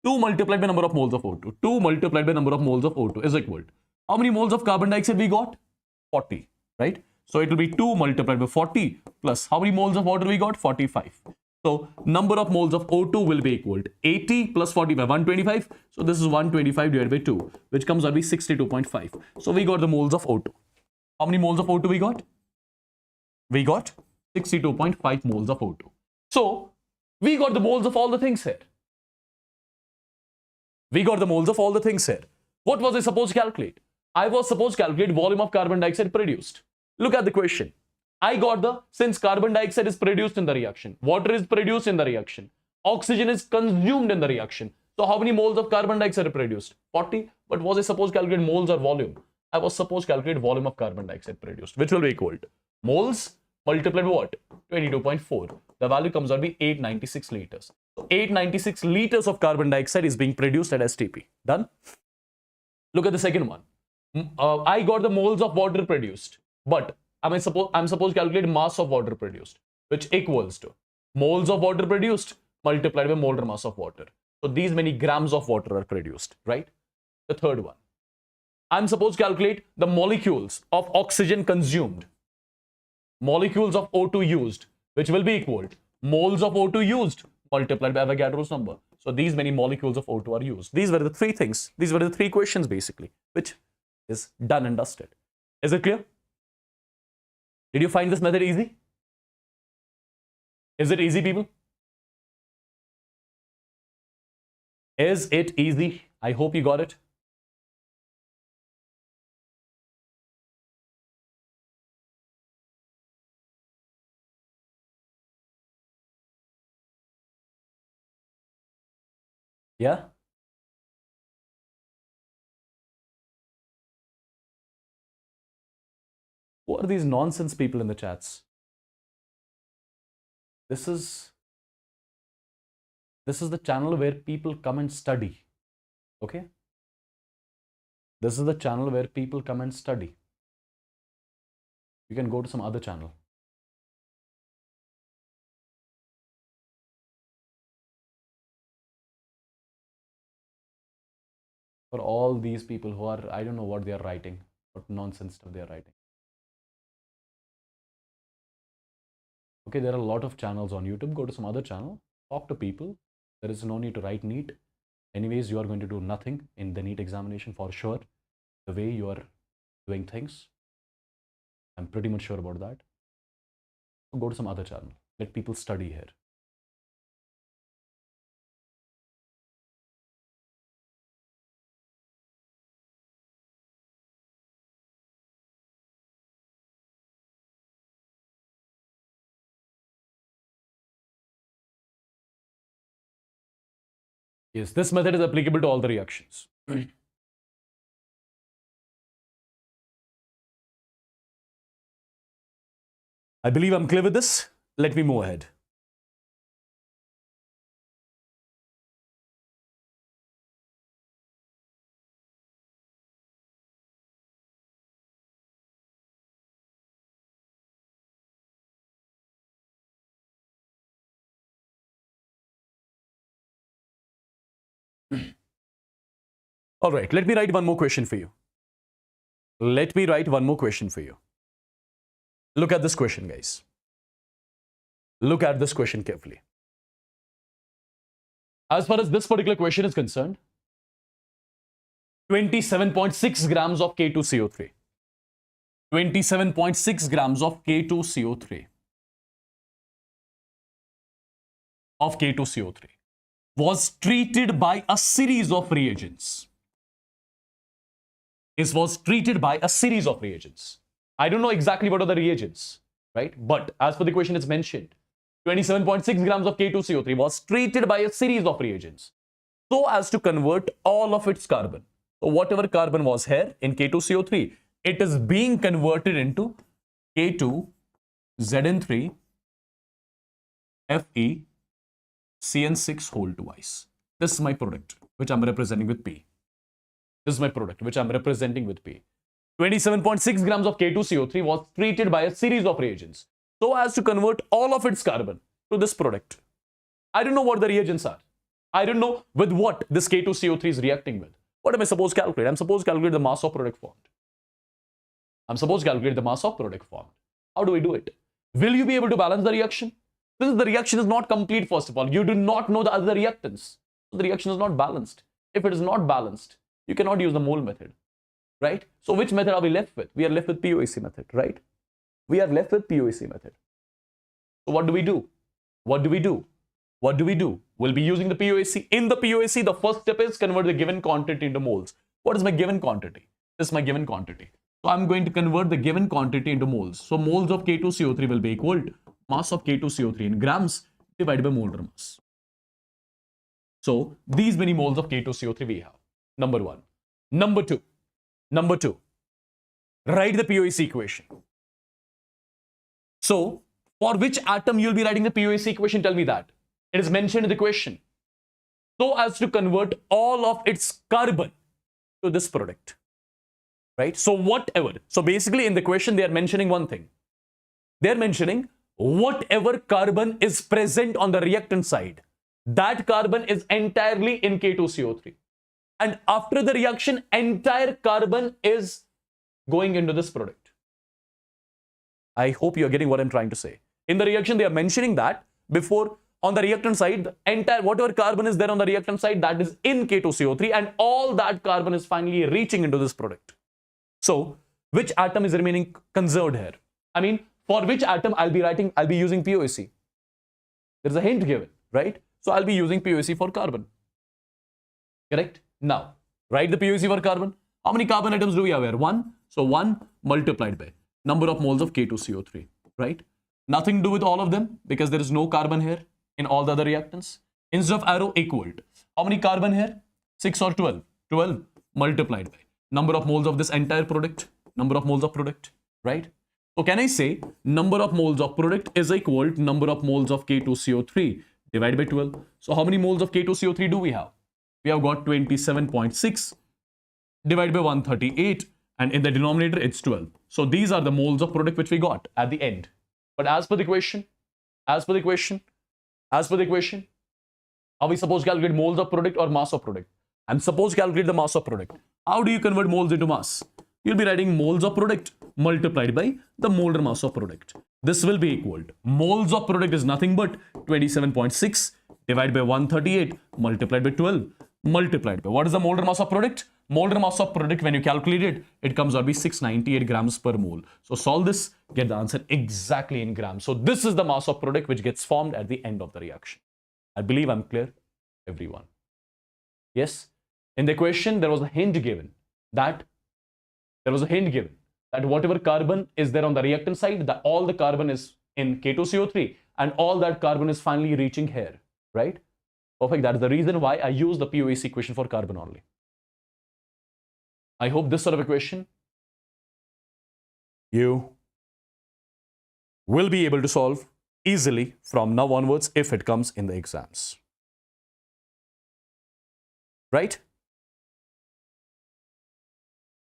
2 multiplied by number of moles of O2. 2 multiplied by number of moles of O2 is equal to how many moles of carbon dioxide we got? 40, right? So it will be 2 multiplied by 40 plus how many moles of water we got? 45. So number of moles of O2 will be equal to 80 plus 45, 125. So this is 125 divided by 2, which comes out to be 62.5. So we got the moles of O2. How many moles of O2 we got? We got 62.5 moles of O2. So we got the moles of all the things here. What was I supposed to calculate? I was supposed to calculate volume of carbon dioxide produced. Look at the question. I got since carbon dioxide is produced in the reaction, water is produced in the reaction, oxygen is consumed in the reaction. So how many moles of carbon dioxide are produced? 40. But was I supposed to calculate moles or volume? I was supposed to calculate volume of carbon dioxide produced, which will be equal to moles multiplied by what? 22.4. The value comes out to be 896 liters. So 896 liters of carbon dioxide is being produced at STP. Done? Look at the second one. I got the moles of water produced, but I'm supposed to calculate mass of water produced, which equals to moles of water produced multiplied by molar mass of water. So these many grams of water are produced, right? The third one. I'm supposed to calculate the molecules of oxygen consumed, molecules of O2 used, which will be equal to moles of O2 used multiplied by Avogadro's number. So these many molecules of O2 are used. These were the three things. These were the three questions basically, which is done and dusted. Is it clear? Did you find this method easy? Is it easy, people? Is it easy? I hope you got it. Yeah? Who are these nonsense people in the chats? This is the channel where people come and study. Okay? This is the channel where people come and study. You can go to some other channel. For all these people who are, I don't know what they are writing, what nonsense stuff they are writing. Okay, there are a lot of channels on YouTube. Go to some other channel, talk to people. There is no need to write NEET. Anyways, you are going to do nothing in the NEET examination for sure. The way you are doing things, I'm pretty much sure about that. Go to some other channel. Let people study here. Yes, this method is applicable to all the reactions. I believe I'm clear with this. Let me move ahead. All right, let me write one more question for you. Let me write one more question for you. Look at this question, guys. Look at this question carefully. As far as this particular question is concerned, 27.6 grams of K2CO3. 27.6 grams of K2CO3. Was treated by a series of reagents. This was treated by a series of reagents. I don't know exactly what are the reagents, right? But as per the question, it's mentioned 27.6 grams of K2CO3 was treated by a series of reagents so as to convert all of its carbon. So whatever carbon was here in K2CO3, it is being converted into K2ZN3 Fe CN6 whole twice. This is my product, which I'm representing with P. This is my product, which I'm representing with P. 27.6 grams of K2CO3 was treated by a series of reagents so as to convert all of its carbon to this product. I don't know what the reagents are. I don't know with what this K2CO3 is reacting with. What am I supposed to calculate? I'm supposed to calculate the mass of product formed. How do I do it? Will you be able to balance the reaction? Since the reaction is not complete, first of all, you do not know the other reactants. So the reaction is not balanced. If it is not balanced, you cannot use the mole method, right? So which method are we left with? We are left with POAC method, right? We are left with POAC method. So what do we do? We'll be using the POAC. In the POAC, the first step is convert the given quantity into moles. What is my given quantity? This is my given quantity. So I'm going to convert the given quantity into moles. So moles of K2CO3 will be equal to mass of K2CO3 in grams divided by molar mass. So these many moles of K2CO3 we have. Number one. Number two, write the POAC equation. So for which atom you'll be writing the POAC equation? Tell me that. It is mentioned in the question. So as to convert all of its carbon to this product, right? So whatever. So basically in the question, they are mentioning one thing. They're mentioning whatever carbon is present on the reactant side, that carbon is entirely in K2CO3. And after the reaction, entire carbon is going into this product. I hope you're getting what I'm trying to say. In the reaction, they are mentioning that before on the reactant side, the entire whatever carbon is there on the reactant side, that is in K2CO3, and all that carbon is finally reaching into this product. So which atom is remaining conserved here? I mean, for which atom I'll be using POAC. There's a hint given, right? So I'll be using POAC for carbon. Correct? Now, write the POAC for carbon. How many carbon atoms do we have here? 1. So 1 multiplied by number of moles of K2CO3, right? Nothing to do with all of them because there is no carbon here in all the other reactants. Instead of arrow, equaled. How many carbon here? 6 or 12? 12 multiplied by number of moles of this entire product, number of moles of product, right? So can I say number of moles of product is equal to number of moles of K2CO3 divided by 12. So how many moles of K2CO3 do we have? We have got 27.6 divided by 138, and in the denominator it's 12. So these are the moles of product which we got at the end. But as per the question, are we supposed to calculate moles of product or mass of product? I'm supposed to calculate the mass of product. How do you convert moles into mass? You'll be writing moles of product multiplied by the molar mass of product. this will be equal to moles of product is nothing but 27.6 divided by 138 multiplied by 12 multiplied by what is the molar mass of product? Molar mass of product, when you calculate it, it comes out to be 698 grams per mole. So solve this, get the answer exactly in grams. So this is the mass of product which gets formed at the end of the reaction. I believe I'm clear, everyone. Yes, in the question there was a hint given that whatever carbon is there on the reactant side, that all the carbon is in K2CO3 and all that carbon is finally reaching here, right? Perfect. That is the reason why I use the POAC equation for carbon only. I hope this sort of a question you will be able to solve easily from now onwards if it comes in the exams. Right?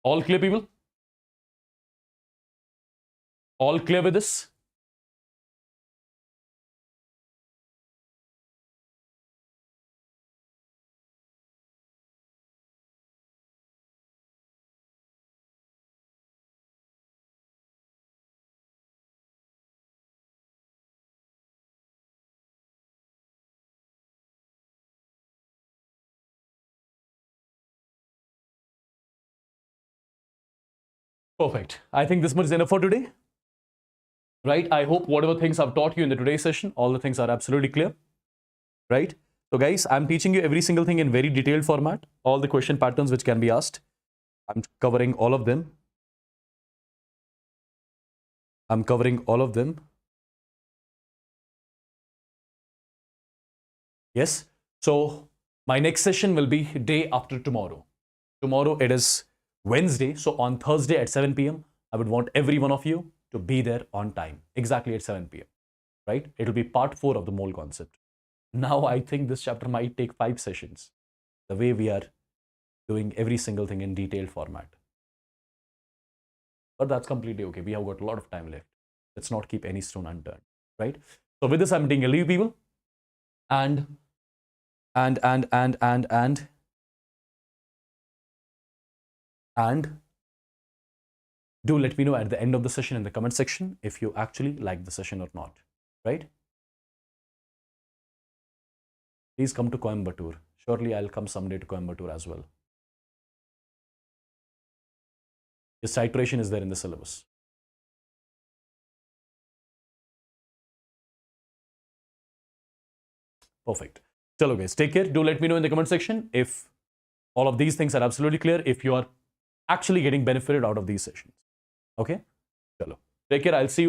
All clear, people? All clear with this? Perfect. I think this much is enough for today. Right? I hope whatever things I've taught you in the today's session, all the things are absolutely clear. Right? So guys, I'm teaching you every single thing in very detailed format. All the question patterns which can be asked. I'm covering all of them. Yes. So my next session will be day after tomorrow. Tomorrow it is Wednesday. So on Thursday at 7 p.m., I would want every one of you to be there on time, exactly at 7 p.m. Right? It will be part 4 of the mole concept. Now I think this chapter might take 5 sessions, the way we are doing every single thing in detailed format. But that's completely okay. We have got a lot of time left. Let's not keep any stone unturned, right? So with this, I'm taking a leave, people. And do let me know at the end of the session in the comment section if you actually like the session or not, right? Please come to Coimbatore. Surely I'll come someday to Coimbatore as well. This titration is there in the syllabus. Perfect. Chalo guys, take care. Do let me know in the comment section if all of these things are absolutely clear, if you are actually getting benefited out of these sessions. Okay? Chalo. Take care. I'll see you.